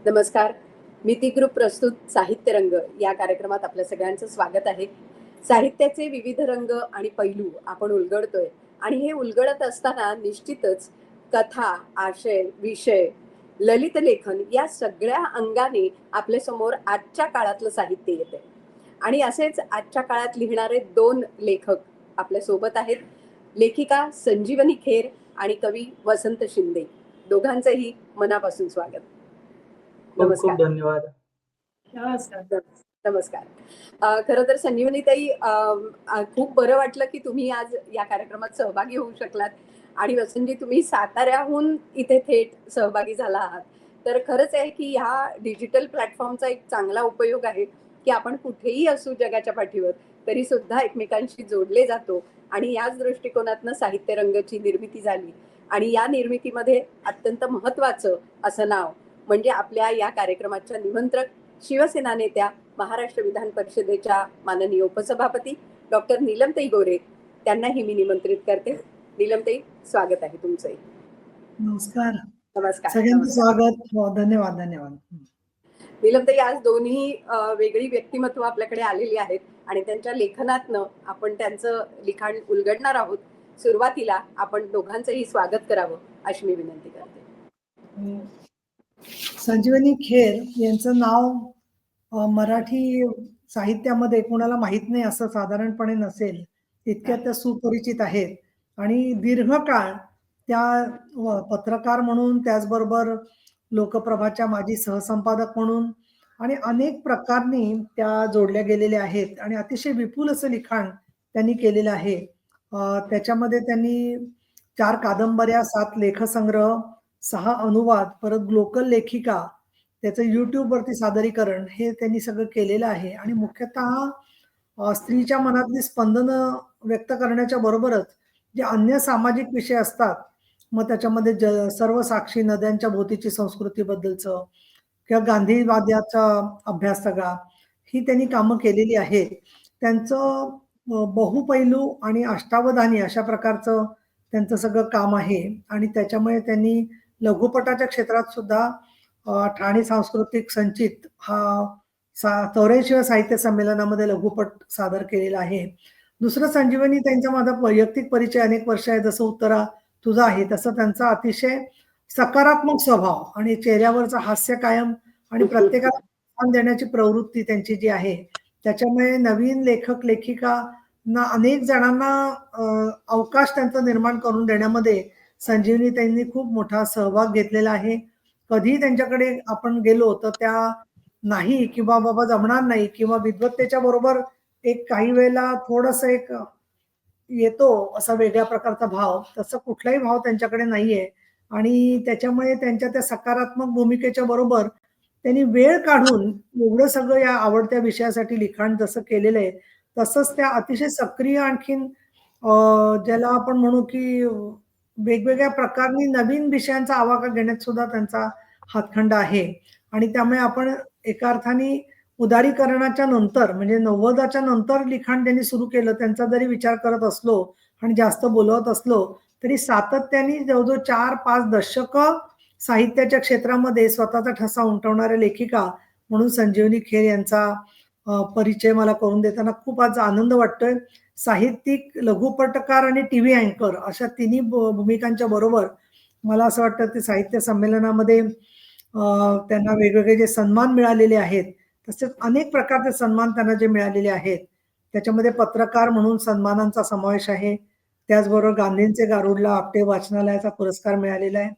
नमस्कार. मिती ग्रुप प्रस्तुत साहित्य रंग या कार्यक्रमात आपल्या सगळ्यांचं स्वागत आहे. साहित्याचे विविध रंग आणि पैलू आपण उलगडतोय आणि हे उलगडत असताना निश्चितच कथा, आशय, विषय, ललित लेखन या सगळ्या अंगाने आपल्यासमोर आजच्या काळातलं साहित्य येतंय. आणि असेच आजच्या काळात लिहिणारे 2 लेखक आपल्यासोबत आहेत. लेखिका संजीवनी खेर आणि कवी वसंत शिंदे. दोघांचंही मनापासून स्वागत. खूप खूप नमस्कार. धन्यवाद. नमस्कार. नमस्कार. खरं तर संजीवनीताई, खूप बरं वाटलं की तुम्ही आज या कार्यक्रमात सहभागी होऊ शकलात आणि वसंतजी तुम्ही साताऱ्याहून इथे थेट सहभागी झाला आहात. तर खरंच आहे की ह्या डिजिटल प्लॅटफॉर्मचा एक चांगला उपयोग आहे की आपण कुठेही असू जगाच्या पाठीवर तरी सुद्धा एकमेकांशी जोडले जातो आणि याच दृष्टिकोनातनं साहित्य रंगाची निर्मिती झाली आणि या निर्मितीमध्ये अत्यंत महत्वाचं असं नाव म्हणजे आपल्या या कार्यक्रमाच्या निमंत्रक शिवसेना नेत्या, महाराष्ट्र विधान परिषदेच्या माननीय उपसभापती डॉक्टर नीलमताई गोरे, त्यांनाही मी निमंत्रित करते. नीलमताई, स्वागत आहे तुमचंही. नमस्कार. नमस्कार. सगळ्यांचं स्वागत. हो, धन्यवाद धन्यवाद. नीलमताई, आज दोन्ही वेगळी व्यक्तिमत्व आपल्याकडे आलेली आहेत आणि त्यांच्या लेखनातनं आपण त्यांचं लिखाण उलगडणार आहोत. सुरुवातीला आपण दोघांचंही स्वागत करावं अशी मी विनंती करते. संजीवनी खेर यांचं नाव मराठी साहित्यामध्ये कोणाला माहित नाही असं साधारणपणे नसेल, इतक्या त्या सुपरिचित आहेत आणि दीर्घकाळ त्या पत्रकार म्हणून, त्याचबरोबर लोकप्रभाच्या माजी सहसंपादक म्हणून आणि अनेक प्रकारांनी त्या जोडल्या गेलेल्या आहेत आणि अतिशय विपुल असं लिखाण त्यांनी केलेलं आहे. त्याच्यामध्ये त्यांनी 4 कादंबऱ्या, 7 लेखसंग्रह, 6 अनुवाद, परत लोकल लेखिका, त्याचं YouTube वरती सादरीकरण हे त्यांनी सगळं केलेलं आहे आणि मुख्यतः स्त्रीच्या मनातली स्पंदनं व्यक्त करण्याच्या बरोबरच जे अन्य सामाजिक विषय असतात, मग त्याच्यामध्ये सर्व साक्षी नद्यांच्या भोवतीची संस्कृतीबद्दलचं किंवा गांधीवाद्याचा अभ्यास सगळा ही त्यांनी कामं केलेली आहेत. त्यांचं बहुपैलू आणि अष्टावधानी अशा प्रकारचं त्यांचं सगळं काम आहे आणि त्याच्यामुळे त्यांनी लघुपटाच्या क्षेत्रात सुद्धा ठाणे सांस्कृतिक संचित हा 84व्या साहित्य संमेलनामध्ये लघुपट सादर केलेला आहे. दुसरं, संजीवनी त्यांचा माझा वैयक्तिक परिचय अनेक वर्ष आहे, जसं उत्तरा तुझा आहे तसं त्यांचा अतिशय सकारात्मक स्वभाव आणि चेहऱ्यावरचं हास्य कायम आणि प्रत्येकाला प्रोत्साहन देण्याची प्रवृत्ती त्यांची जी आहे, त्याच्यामुळे नवीन लेखक लेखिकांना अनेक जणांना अवकाश त्यांचा निर्माण करून देण्यामध्ये संजीवनी त्यांनी खूप मोठा सहभाग घेतलेला आहे. कधीही त्यांच्याकडे आपण गेलो तर त्या नाही किंवा बाबा जमणार नाही किंवा विद्वत्तेच्या बरोबर एक काही वेळेला थोडंसं एक येतो असा वेगळ्या प्रकारचा भाव, तसं कुठलाही भाव त्यांच्याकडे नाहीये आणि त्याच्यामुळे त्यांच्या त्या सकारात्मक भूमिकेच्या बरोबर त्यांनी वेळ काढून एवढं सगळं या आवडत्या विषयासाठी लिखाण जसं केलेलं आहे, तसंच त्या अतिशय सक्रिय आणखीन ज्याला आपण म्हणू की वेगवेगळ्या प्रकारांनी नवीन विषयांचा आवाका घेण्यात सुद्धा त्यांचा हातखंडा आहे आणि त्यामुळे आपण एका अर्थाने उदारीकरणाच्या नंतर म्हणजे 90च्या नंतर लिखाण त्यांनी सुरू केलं, त्यांचा जरी विचार करत असलो आणि जास्त बोलवत असलो तरी सातत्याने जवळजवळ 4-5 दशकं साहित्याच्या क्षेत्रामध्ये स्वतःचा ठसा उमटवणाऱ्या लेखिका म्हणून संजीवनी खेर यांचा परिचय मला करून देताना खूप आज आनंद वाटतोय. साहित्यिक, लघुपटकार आणि टीव्ही अँकर अशा तिन्ही भूमिकांच्या बरोबर मला असं वाटतं ते साहित्य संमेलनामध्ये त्यांना वेगवेगळे जे सन्मान मिळालेले आहेत, तसेच अनेक प्रकारचे सन्मान त्यांना जे मिळालेले आहेत, त्याच्यामध्ये पत्रकार म्हणून सन्मानांचा समावेश आहे. त्याचबरोबर गांधींचे गारुडला आपटे वाचनालयाचा पुरस्कार मिळालेला आहे.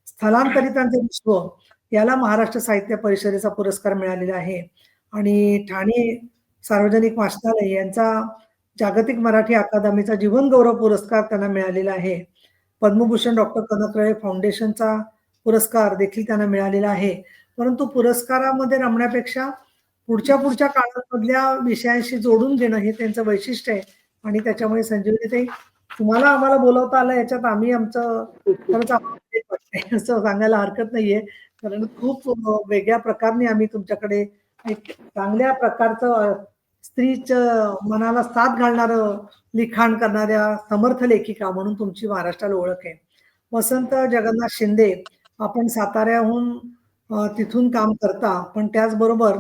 स्थलांतरितांचे विश्व याला महाराष्ट्र साहित्य परिषदेचा पुरस्कार मिळालेला आहे आणि ठाणे सार्वजनिक वाचनालय यांचा जागतिक मराठी अकादमीचा जीवन गौरव पुरस्कार त्यांना मिळालेला आहे. पद्मभूषण डॉक्टर कनकराळे फाउंडेशनचा पुरस्कार देखील त्यांना मिळालेला आहे. परंतु पुरस्कारामध्ये रमण्यापेक्षा पुढच्या काळामधल्या विषयांशी जोडून घेणं हे त्यांचं वैशिष्ट्य आहे आणि त्याच्यामुळे संजीवनीताई, तुम्हाला आम्हाला बोलवता आलं याच्यात आम्ही आमचं खरंच असं सांगायला हरकत नाहीये, कारण खूप वेगळ्या प्रकारे आम्ही तुमच्याकडे एक चांगल्या प्रकारचं स्त्रीचं मनाला साथ घालणारं लिखाण करणाऱ्या समर्थ लेखिका म्हणून तुमची महाराष्ट्राला ओळख आहे. वसंत जगन्नाथ शिंदे, आपण साताऱ्याहून तिथून काम करता. पण त्याचबरोबर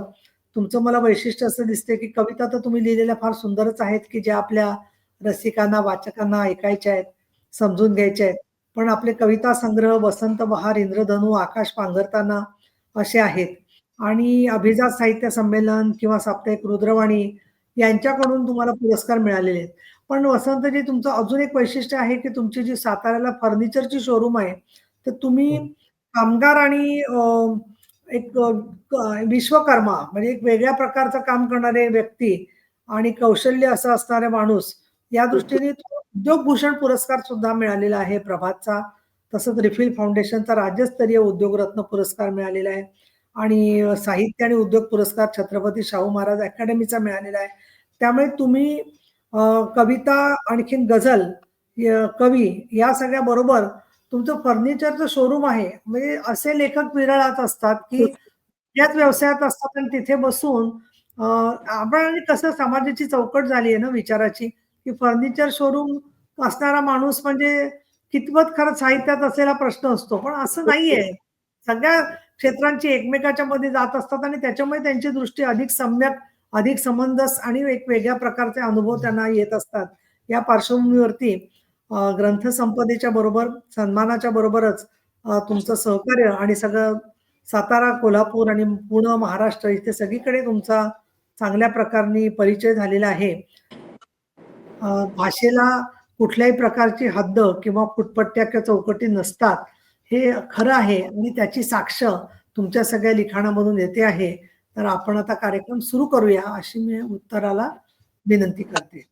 तुमचं मला वैशिष्ट्य असं दिसते, की कविता तर तुम्ही लिहिलेल्या फार सुंदरच आहेत, की ज्या आपल्या रसिकांना, वाचकांना ऐकायच्या आहेत, समजून घ्यायच्या आहेत. पण आपले कविता संग्रह वसंत बहार, इंद्रधनू, आकाश पांघरताना असे आहेत. आणि अभिजात साहित्य संमेलन किंवा साप्ताहिक रुद्रवाणी यांच्याकडून तुम्हाला पुरस्कार मिळालेले आहेत. पण वसंतजी तुमचं अजून एक वैशिष्ट्य आहे, की तुमची जी साताऱ्याला फर्निचरची शोरूम आहे, तर तुम्ही हो. कामगार आणि एक विश्वकर्मा म्हणजे एक वेगळ्या प्रकारचं काम करणारे व्यक्ती आणि कौशल्य असं असणारा माणूस या दृष्टीने तो उद्योगभूषण पुरस्कार सुद्धा मिळालेला आहे प्रभातचा. तसंच रिफिल फाउंडेशनचा राज्यस्तरीय उद्योगरत्न पुरस्कार मिळालेला आहे आणि साहित्य आणि उद्योग पुरस्कार छत्रपती शाहू महाराज अकॅडमीचा मिळालेला आहे. त्यामुळे तुम्ही कविता आणखीन गझल, कवी या सगळ्या बरोबर तुमचं फर्निचरचं शोरूम आहे. म्हणजे असे लेखक विरळात असतात, की त्याच व्यवसायात असतात आणि तिथे बसून आपण आणि कसं समाजाची चौकट झाली आहे ना विचाराची, की फर्निचर शोरूम असणारा माणूस म्हणजे कितपत खरं साहित्यात असलेला प्रश्न असतो. पण असं नाहीये. सगळ्या क्षेत्रांची एकमेकाच्या मध्ये जात असतात आणि त्याच्यामुळे त्यांची दृष्टी अधिक सम्यक, अधिक समंजस आणि एक वेगळ्या प्रकारचे अनुभव त्यांना येत असतात. या पार्श्वभूमीवरती ग्रंथसंपदेच्या बरोबर, सन्मानाच्या बरोबरच तुमचं सहकार्य आणि सगळं सातारा, कोल्हापूर आणि पूर्ण महाराष्ट्र इथे सगळीकडे तुमचा चांगल्या प्रकारे परिचय झालेला आहे. भाषेला कुठल्याही प्रकारची हद्द किंवा फुटपट्ट्या किंवा चौकटी नसतात. हे खरं आहे आणि त्याची साक्ष तुमच्या सगळ्या लिखाणामधून येते आहे. तर आपण आता कार्यक्रम सुरू करूया अशी मी उत्तराला विनंती करते.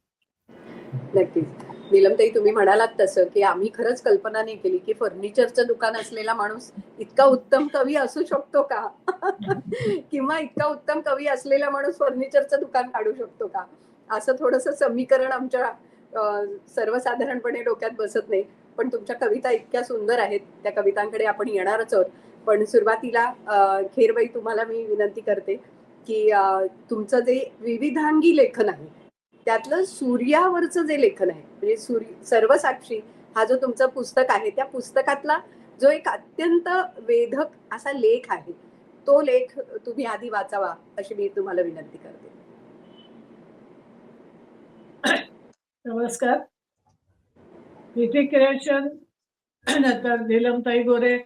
नक्कीच. नीलमताई तुम्ही म्हणालात तसं, की आम्ही खरंच कल्पना नाही केली, की फर्निचरचं दुकान असलेला माणूस इतका उत्तम कवी असू शकतो का? किंवा इतका उत्तम कवी असलेला माणूस फर्निचरचं दुकान काढू शकतो का? असं थोडंसं समीकरण आमच्या सर्वसाधारणपणे डोक्यात बसत नाही. पण तुमच्या कविता इतक्या सुंदर आहेत, त्या कवितांकडे आपण येणारच आहोत. पण सुरुवातीला खेरबाई तुम्हाला मी विनंती करते, की तुमचं जे विविधांगी लेखन आहे, त्यातलं सूर्यावरचं जे लेखन आहे म्हणजे सर्वसाक्षी हा जो तुमचं पुस्तक आहे त्या पुस्तकातला जो एक अत्यंत वेधक असा लेख आहे तो लेख तुम्ही आधी वाचावा अशी मी तुम्हाला विनंती करते. नमस्कार. विधी क्रिएशन नंतर नीलमताई गोरे.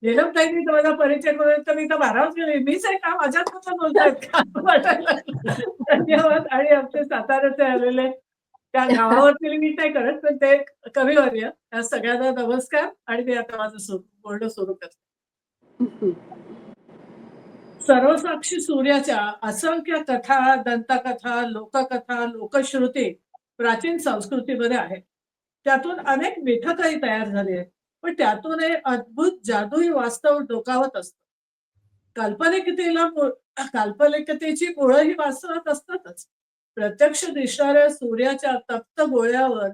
नीलमताईंनी तुम्हाला परिचय करून तर मी तर भारावून गेले. मीच आहे का? माझ्याच कसं बोलतायत का? वाटायला लागलं. धन्यवाद. आणि आमचे साताऱ्याचे आलेले त्या नावावरती मी नाही करत, पण ते कविवर्य. त्या सगळ्यांना नमस्कार आणि मी आता माझं बोलणं सुरू करते. सर्वसाक्षी सूर्याच्या असंख्य कथा, दंतकथा, लोककथा, लोकश्रुती प्राचीन संस्कृतीमध्ये आहेत. त्यातून अनेक मिथकही तयार झाली आहेत. पण त्यातून एक अद्भुत जादुई वास्तव डोकावत असतं. काल्पनिकतेची मुळं ही वास्तवात असतातच. प्रत्यक्ष दिसणाऱ्या सूर्याच्या तप्त गोळ्यावर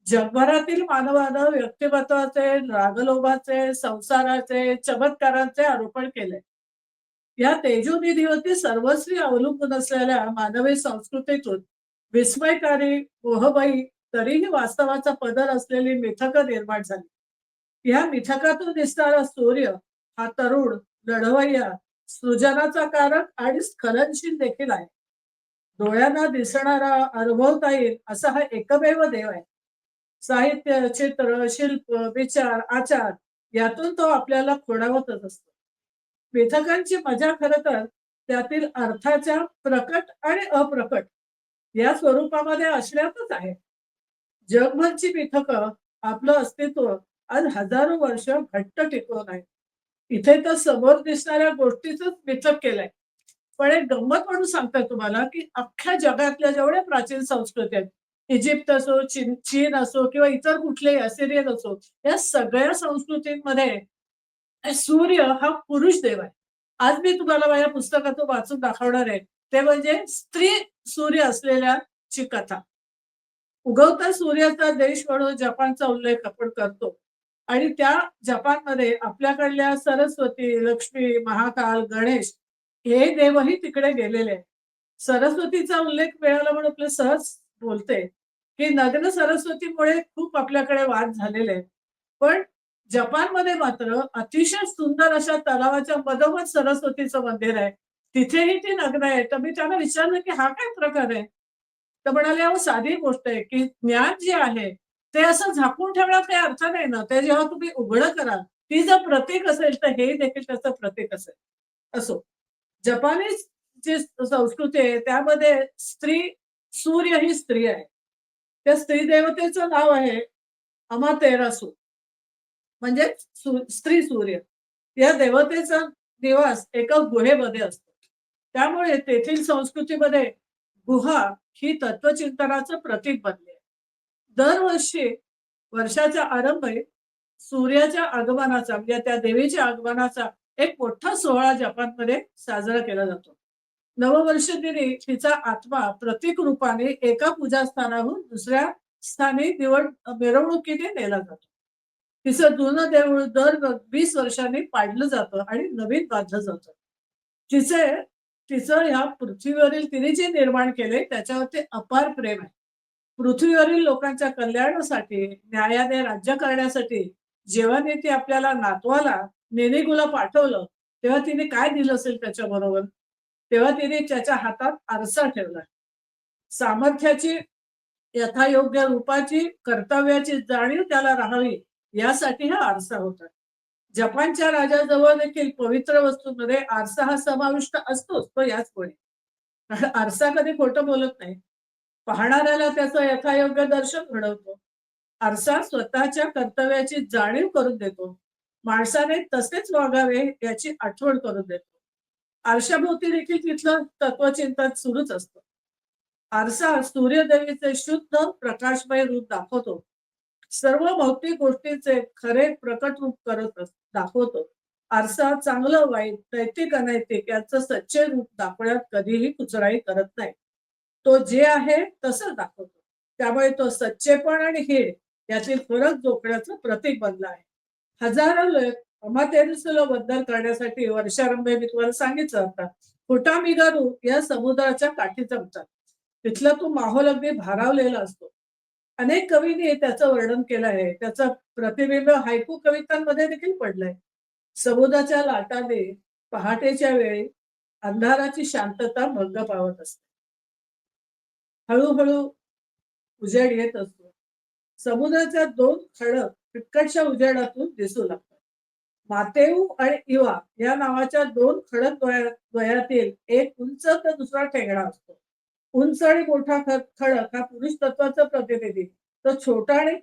जगभरातील मानवानं व्यक्तिमत्वाचे, रागलोभाचे, संसाराचे, चमत्कारांचे आरोपण केले. या तेजोनिधीवरती सर्वस्वी अवलंबून असलेल्या मानवी संस्कृतीतून विस्मयकारी मोहबाई तरीही वास्तवाचा पदर असलेली मिथकं निर्माण झाली. या मिथकातून दिसणारा सूर्य हा तरुण, लढवय्या, सृजनाचा कारक आणि स्खलनशील देखील आहे. डोळ्यांना दिसणारा, अनुभवता येईल असा हा एकमेव देव आहे. साहित्य, चित्र, शिल्प, विचार, आचार यातून तो आपल्याला खोडावतच असतो. लेखकांची मजा खरं तर त्यातील अर्थाच्या प्रकट आणि अप्रकट या स्वरूपामध्ये असल्यातच आहे. जगभरची मिथकं आपलं अस्तित्व आज हजारो वर्ष घट्ट टिकवून आहे. इथे तर समोर दिसणाऱ्या गोष्टीच मिथक केलंय. पण एक गंमत म्हणून सांगतात तुम्हाला, की अख्ख्या जगातल्या जेवढ्या प्राचीन संस्कृती आहेत, इजिप्त असो, चीन असो किंवा इतर कुठलेही असिरियन असो, या सगळ्या संस्कृतींमध्ये सूर्य हा पुरुष देव आहे. आज मी तुम्हाला माझ्या पुस्तकातून वाचून दाखवणार आहे ते म्हणजे स्त्री सूर्य असलेल्या ची कथा. उगवता सूर्याचा देश म्हणून जपानचा उल्लेख आपण करतो आणि त्या जपानमध्ये आपल्याकडल्या सरस्वती, लक्ष्मी, महाकाल, गणेश हे देवही तिकडे गेलेले आहेत. सरस्वतीचा उल्लेख मिळाला म्हणून आपलं सहज बोलते की नग्न सरस्वतीमुळे खूप आपल्याकडे वाद झालेले आहेत. पण जपानमध्ये मात्र अतिशय सुंदर अशा तलावाच्या मधोमध सरस्वतीचं मंदिर आहे. तिथेही ती नग्न आहे. तर मी त्यांना विचारलं, की हा काय प्रकार आहे? तर म्हणाले, अहो साधी गोष्ट आहे, की ज्ञान जे आहे, ते असं झाकून ठेवण्यात काही अर्थ नाही ना. ते जेव्हा तुम्ही उघडं कराल, ती जर प्रतीक असेल, तर हे देखील त्याचं प्रतीक असेल. असो. जपानी जी संस्कृती आहे, त्यामध्ये सूर्य ही स्त्री आहे. त्या स्त्री देवतेचं नाव आहे अमातेरासू. म्हणजे स्त्री सूर्य. या देवतेचा निवास एका गुहेमध्ये असतो. त्यामुळे तेथील संस्कृतीमध्ये गुहा ही तत्वचिंतनाचं प्रतीक बनली आहे. दरवर्षी वर्षाच्या आरंभी सूर्याच्या आगमनाचा म्हणजे त्या देवीच्या आगमनाचा एक मोठा सोहळा जपानमध्ये साजरा केला जातो. नववर्ष दिनी तिचा आत्मा प्रतीक रूपाने एका पूजास्थानाहून दुसऱ्या स्थानी मिरवणुकीने नेला जातो. तिचं जुनं देऊळ दर 20 वर्षांनी पाडलं जातं आणि नवीन बांधलं जातं. तिचे तिचं ह्या पृथ्वीवरील तिने जे निर्माण केले त्याच्यावरती अपार प्रेम आहे. पृथ्वीवरील लोकांच्या कल्याणासाठी, न्यायाने राज्य करण्यासाठी जेव्हा ती आपल्याला नातवाला नेनेगुला पाठवलं, तेव्हा तिने काय दिलं असेल त्याच्याबरोबर? तेव्हा तिने त्याच्या हातात आरसा ठेवला. सामर्थ्याची यथायोग्य रूपाची कर्तव्याची जाणीव त्याला राहावी यासाठी हा आरसा होता. जपानच्या राजाजवळ देखील पवित्र वस्तूंमध्ये आरसा हा समाविष्ट असतोच, तो याचमुळे. कारण आरसा कधी खोटं बोलत नाही. पाहणाऱ्याला त्याचं यथायोग्य दर्शन घडवतो. आरसा स्वतःच्या कर्तव्याची जाणीव करून देतो. माणसाने तसेच वागावे याची आठवण करून देतो. आरशाभोवती देखील तिथलं तत्वचिंतन सुरूच असतं. आरसा सूर्यदेवीचे शुद्ध प्रकाशमय रूप दाखवतो. सर्व भौतिक गोष्टींचे खरे प्रकट रूप दाखवतो. आरसा चांगलं वाईट, नैतिक अनैतिक याचं सच्चे रूप दाखवण्यात कधीही कुचराई करत नाही. तो जे आहे तसं दाखवतो. त्यामुळे तो सच्चेपण आणि हीड यातील फरक जोखण्याचं प्रतीक बनलं आहे. हजारो लोक अमातेरुसला बद्दल करण्यासाठी वर्षारंभी मी तुम्हाला सांगितलं आता फुटामिगारू या समुद्राच्या काठी जमतात. तिथला तो माहोल अगदी भारावलेला असतो. अनेक कवींनी त्याचं वर्णन केलं आहे. त्याचं प्रतिबिंब हायकू कवितांमध्ये देखील पडलंय. समुद्राच्या लाटाने पहाटेच्या वेळी अंधाराची शांतता भंग पावत असते. हळूहळू उजेड येत असतो. समुद्राच्या 2 खडक फिक्कटच्या उजेडातून दिसू लागतात. मातेऊ आणि इवा या नावाच्या 2 खडक द्वयातील एक उंच तर दुसरा ठेंगणा असतो. उंच आणि मोठा खडक हा पुरुष तत्वाचं प्रतिनिधी, तर छोटा आणि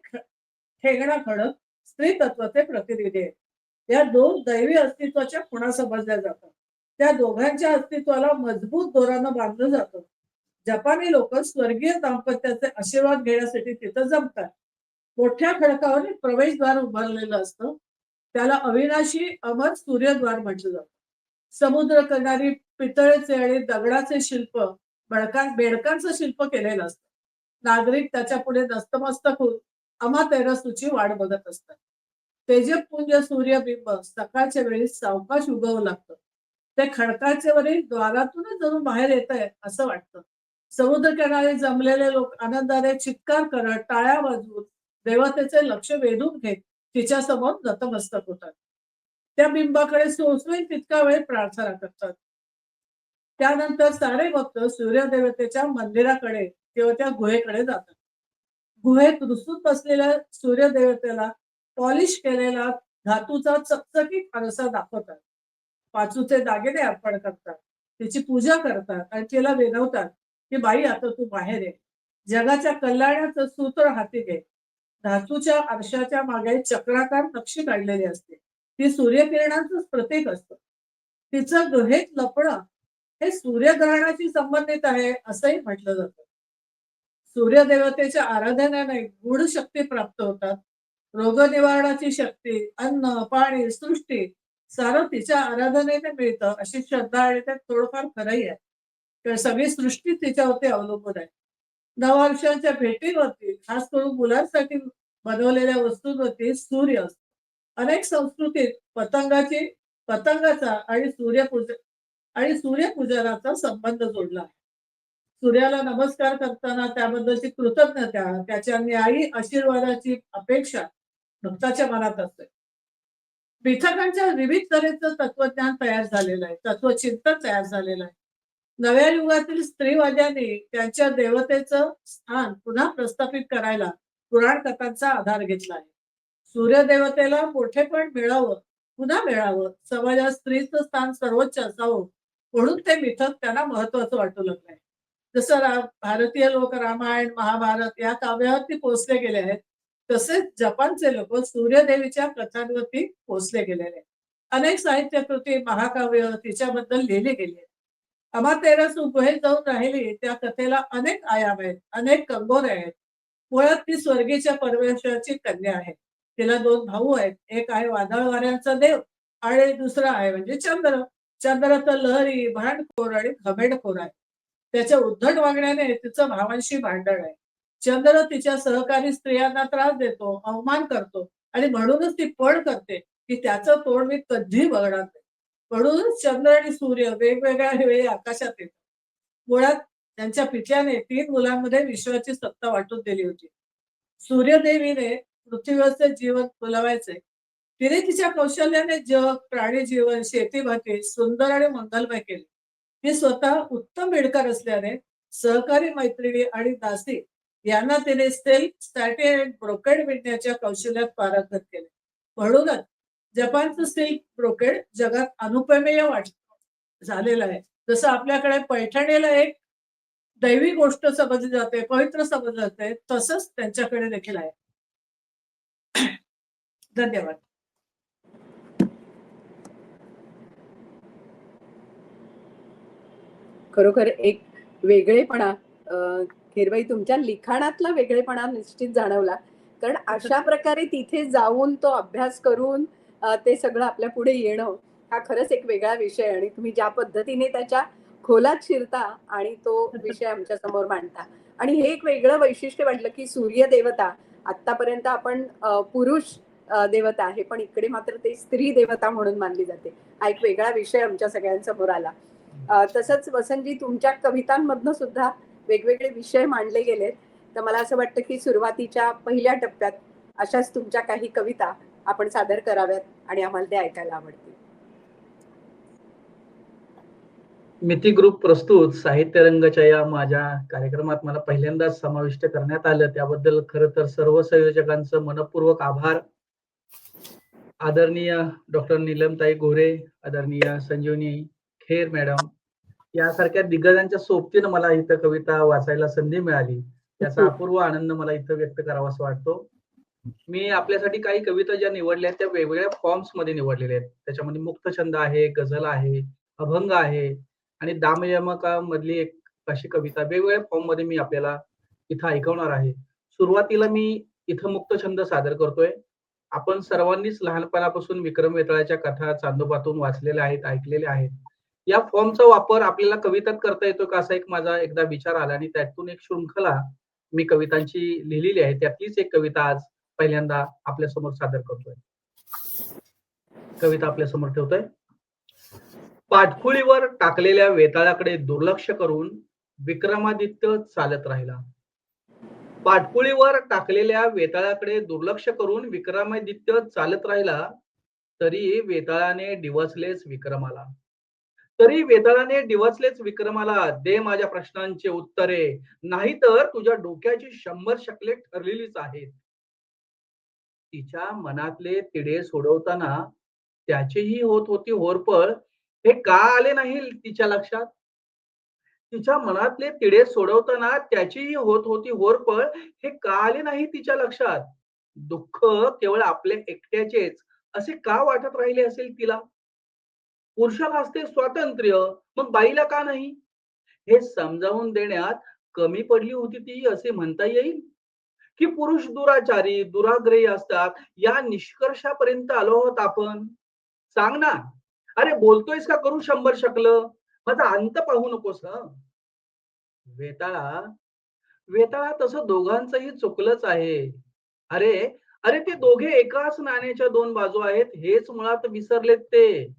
ठेंगणा खडक स्त्री तत्वाचे प्रतिनिधी आहे. या 2 दैवी अस्तित्वाच्या खुणा समजल्या जातात. त्या दोघांच्या अस्तित्वाला मजबूत दोरानं बांधलं जातं. जपानी लोक स्वर्गीय दाम्पत्याचे आशीर्वाद घेण्यासाठी तिथं जमतात. मोठ्या खडकावर एक प्रवेशद्वार उभारलेलं असतं. त्याला अविनाशी अमर सूर्यद्वार म्हटलं जातं. समुद्र किनारी पितळेचे आणि दगडाचे शिल्प बेडकांचं शिल्प केलेलं असतं. नागरिक त्याच्या पुढे नतमस्तक होऊन अमातेरसूची वाट बघत असतात. तेजपुंज सूर्यबिंब सकाळच्या वेळी सावकाश उगवू लागतं. ते खडकाच्या वरील द्वारातूनच जणू बाहेर येत आहे असं वाटतं. समुद्र किनारी जमलेले लोक आनंदाने चित्कार करत टाळ्या वाजवून देवतेचे लक्ष वेधून घेत तिच्या समोर नतमस्तक होतात. त्या बिंबाकडे सोसवेल तितका वेळ प्रार्थना करतात. त्यानंतर सारे भक्त सूर्यदेवतेच्या मंदिराकडे किंवा त्या गुहेकडे जातात. गुहेत रुसून बसलेल्या सूर्यदेवतेला पॉलिश केलेला धातूचा चकचकीत आरसा दाखवतात. पाचूचे दागिने अर्पण करतात. तिची पूजा करतात आणि तिला विनवतात की बाई आता तू बाहेर ये. जगाच्या कल्याणाचं सूत्र हाती घे. धातूच्या आरशाच्या मागे चक्राकार नक्षी काढलेली असते. ती सूर्यकिरणांचंच प्रतीक असतं. तिचं गुहेत लपणं हे सूर्यग्रहणाशी संबंधित आहे असंही म्हटलं जातं. सूर्यदेवतेच्या आराधनेने गूढ शक्ती प्राप्त होतात. रोग निवारणाची शक्ती, अन्न, पाणी, सृष्टी सारं तिच्या आराधनेने मिळतं अशी श्रद्धा आणि त्यात थोडंफार खरंही आहे. तर सगळी सृष्टी तिच्यावरती अवलंबून आहे. नववर्षाच्या भेटीवरती खास करून मुलांसाठी बनवलेल्या वस्तूंवरती सूर्य असतो. अनेक संस्कृतीत पतंगाचा आणि सूर्यपूजनाचा संबंध जोडला आहे. सूर्याला नमस्कार करताना त्याबद्दलची कृतज्ञता, त्याच्या न्यायी आशीर्वादाची अपेक्षा भक्ताच्या मनात असते. मिथकांच्या विविध तऱ्हेचं तत्वज्ञान तयार झालेलं आहे, तत्वचिंतन तयार झालेलं आहे. नव्या युगातील स्त्रीवाद्यांनी त्यांच्या देवतेचं स्थान पुन्हा प्रस्थापित करायला पुराण कथांचा आधार घेतला आहे. सूर्यदेवतेला मोठेपण मिळावं, पुन्हा मिळावं, समाजात स्त्रीचं स्थान सर्वोच्च असावं म्हणून ते मिथक त्यांना महत्वाचं वाटू लागलंय. जसं भारतीय लोक रामायण महाभारत या काव्यावरती पोचले गेले आहेत, तसेच जपानचे लोक सूर्यदेवीच्या कथांवरती पोचले गेलेले आहेत. अनेक साहित्य कृती महाकाव्य तिच्याबद्दल लिहिली गेली आहेत. अमातेरसू गुहेत जाऊन राहिली त्या कथेला अनेक आयाम आहेत, अनेक कंगोरे आहेत. मुळात ती स्वर्गीच्या परमेश्वराची कन्या आहे. तिला 2 भाऊ आहेत. एक आहे वादळ वाऱ्यांचा देव आणि दुसरा आहे म्हणजे चंद्र. चंद्र तर लहरी, भांडखोर आणि घमेंडखोर आहे. त्याच्या उद्धट वागण्याने तिचं भावांशी भांडण आहे. चंद्र तिच्या सहकारी स्त्रियांना त्रास देतो, अवमान करतो आणि म्हणूनच ती पण करते की त्याचं तोंड मी कधी बघणार नाही. म्हणूनच चंद्र आणि सूर्य वेगवेगळ्या वेळी आकाशात येतात. मुळात त्यांच्या पित्याने 3 मुलांमध्ये विश्वाची सत्ता वाटून दिली होती. सूर्यदेवीने पृथ्वीवरचे जीवन फुलवायचे. तिने तिच्या कौशल्याने जग, प्राणी जीवन, शेती सुंदर आणि मंगलमय केले. ती स्वतः उत्तम विणकर असल्याने सहकारी मैत्रिणी आणि दासी यांना तिने सिल्क, सॅटिन, ब्रोकेड विणण्याच्या कौशल्यात पारंगत केले. म्हणूनच जपानचं सिल्क ब्रोकेड जगात अनुपमेय झालेलं आहे. जसं आपल्याकडे पैठणीला एक दैवी गोष्ट समजली जाते, पवित्र समजली जाते, तसंच त्यांच्याकडे देखील आहे. धन्यवाद. खरोखर एक वेगळेपणा, खैरबाई तुमच्या लिखाणातला वेगळेपणा निश्चित जाणवला. कारण अशा प्रकारे तिथे जाऊन तो अभ्यास करून ते सगळं आपल्या पुढे येणं हा खरंच एक वेगळा विषय, आणि तुम्ही ज्या पद्धतीने त्याच्या खोलात शिरता आणि तो विषय आमच्या समोर मांडता. आणि हे एक वेगळं वैशिष्ट्य वाटलं की सूर्य देवता आतापर्यंत आपण पुरुष देवता आहे, पण इकडे मात्र ते स्त्री देवता म्हणून मानली जाते. हा एक वेगळा विषय आमच्या सगळ्यांसमोर आला. तसंच वसंतजी तुमच्या कवितांमधनं सुद्धा वेगवेगळे विषय मांडले गेलेत. तर मला असं वाटतं की सुरुवातीच्या पहिल्या टप्प्यात अशाच तुमच्या काही कविता आपण सादर कराव्यात आणि आम्हाला ते ऐकायला आवडतील. मिती ग्रुप प्रस्तुत साहित्य रंगच्या या माझ्या कार्यक्रमात मला पहिल्यांदाच समाविष्ट करण्यात आलं, त्याबद्दल खरं तर सर्व संयोजकांचं मनपूर्वक आभार. आदरणीय डॉक्टर नीलमताई गोरे, आदरणीय संजीवनी खेर मॅडम यासारख्या दिग्गजांच्या सोबतीनं मला इथं कविता वाचायला संधी मिळाली, त्याचा अपूर्व आनंद मला इथं व्यक्त करावासा वाटतो. मी आपल्यासाठी काही कविता ज्या निवडल्या त्या वेगवेगळ्या फॉर्म्स मध्ये निवडलेल्या आहेत. त्याच्यामध्ये मुक्तछंद आहे, गझल आहे, अभंग आहे आणि दामयमकामधली एक अशी कविता वेगवेगळ्या फॉर्म मध्ये मी आपल्याला इथं ऐकवणार आहे. सुरुवातीला मी इथं मुक्तछंद सादर करतोय. आपण सर्वांनीच लहानपणापासून विक्रम वेताळाच्या कथा चांदोबातून वाचलेल्या आहेत, ऐकलेल्या आहेत. या फॉर्मचा वापर आपल्याला कवितात करता येतो का असा एक माझा एकदा विचार आला आणि त्यातून एक शृंखला मी कवितांची लिहिलेली आहे. त्यातलीच एक कविता आज पहिल्यांदा आपल्या समोर सादर करतोय. कविता आपल्या समोर ठेवतोय. पाठकुळीवर टाकलेल्या वेताळाकडे दुर्लक्ष करून विक्रमादित्य चालत राहिला. पाठकुळीवर टाकलेल्या वेताळाकडे दुर्लक्ष करून विक्रमादित्य चालत राहिला. तरी वेताळाने डिवचलेच विक्रमाला. तरी वेताळाने डिवचलेच विक्रमाला. दे माझ्या प्रश्नांचे उत्तरे, नाहीतर तुझ्या डोक्याची 100 शकले ठरलेलीच आहेत. तिच्या मनातले तिढे सोडवताना त्याचीही होत होती होरपळ, हे का आले नाही तिच्या लक्षात. तिच्या मनातले तिढे सोडवताना त्याचीही होत होती होरपळ, हे का आले नाही तिच्या लक्षात. दुःख केवळ आपले एकट्याचेच असे का वाटत राहिले असेल तिला. पुरुषाला असते स्वातंत्र्य, मग बाईला का नाही. हे समजावून देण्यात कमी पडली होती ती असे म्हणता येईल. की पुरुष दुराचारी दुराग्रही असतात या निष्कर्षापर्यंत आलो आहोत आपण. सांग ना, अरे बोलतोयस का करू 100 शकलं, माझा अंत पाहू नकोस. वेताळा वेताळा तसं दोघांचंही चुकलंच आहे. अरे अरे ते दोघे एकाच नाण्याच्या 2 बाजू आहेत, हेच मुळात विसरलेत ते.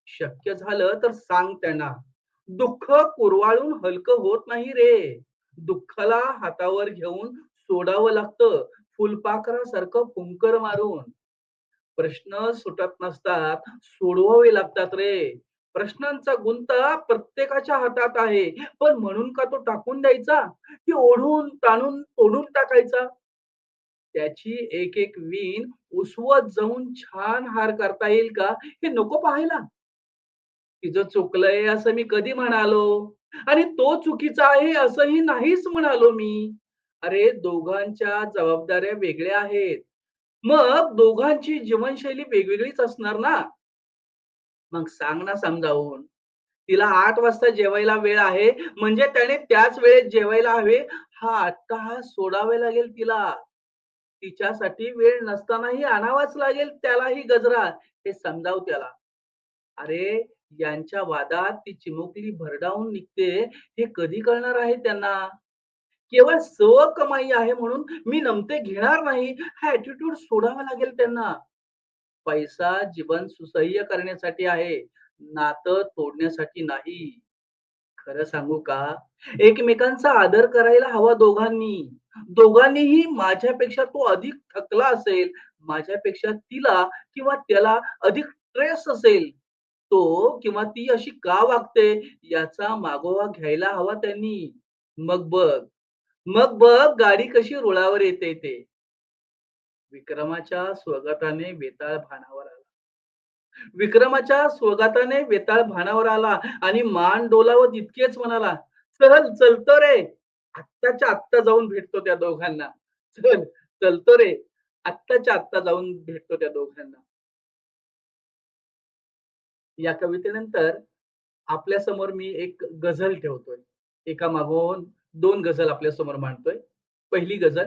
शक्य झालं तर सांग त्यांना, दुःख कुरवाळून हलकं होत नाही रे. दुःखाला हातावर घेऊन सोडावं लागतं फुलपाखरासारखं फुंकर मारून. प्रश्न सुटत नसतात, सोडवावे लागतात रे. प्रश्नांचा गुंता प्रत्येकाच्या हातात आहे. पण म्हणून का तो टाकून द्यायचा? की ओढून, ताणून, तोडून टाकायचा? त्याची एक एक वीण उसवत जाऊन छान हार करता येईल का? हे नको पाहायला? तिचं चुकलंय असं मी कधी म्हणालो? आणि तो चुकीचा आहे असंही नाहीच म्हणालो मी. अरे दोघांच्या जबाबदाऱ्या वेगळ्या आहेत. मग दोघांची जीवनशैली वेगवेगळीच असणार ना. मग सांग ना समजावून. तिला 8 वाजता जेवायला वेळ आहे म्हणजे त्याने त्याच वेळेत जेवायला हवे हा अट्टाहास सोडावा लागेल तिला. तिच्यासाठी वेळ नसतानाही आणावाच लागेल त्यालाही गजरा. हे समजाव त्याला. अरे यांच्या वादात ती चिमुकली भरडावून निघते हे कधी कळणार आहे त्यांना? केवळ स्वकमाई आहे म्हणून मी नमते घेणार नाही हा ॲटिट्यूड सोडावा लागेल त्यांना. पैसा जीवन सुसह्य करण्यासाठी आहे, नातं तोडण्यासाठी नाही. खरं सांगू का? एकमेकांचा आदर करायला हवा दोघांनी. दोघांनीही माझ्यापेक्षा तो अधिक थकला असेल, माझ्यापेक्षा तिला किंवा त्याला अधिक स्ट्रेस असेल. तो किंवा ती अशी का वागते याचा मागोवा घ्यायला हवा त्यांनी. मग बघ, मग बघ गाडी कशी रुळावर येते ते. विक्रमाच्या स्वगताने वेताळ भानावर आला. विक्रमाच्या स्वगताने वेताळ भानावर आला आणि मान डोलावत इतकेच म्हणाला, "चल, चलतो रे. आत्ताच्या आत्ता जाऊन भेटतो त्या दोघांना. चल, चलतो रे. आत्ताच्या आत्ता जाऊन भेटतो त्या दोघांना." या कवितेनंतर आपल्या समोर मी एक गझल ठेवतोय. एका मागोन 2 गझल आपल्या समोर मांडतोय. पहिली गझल.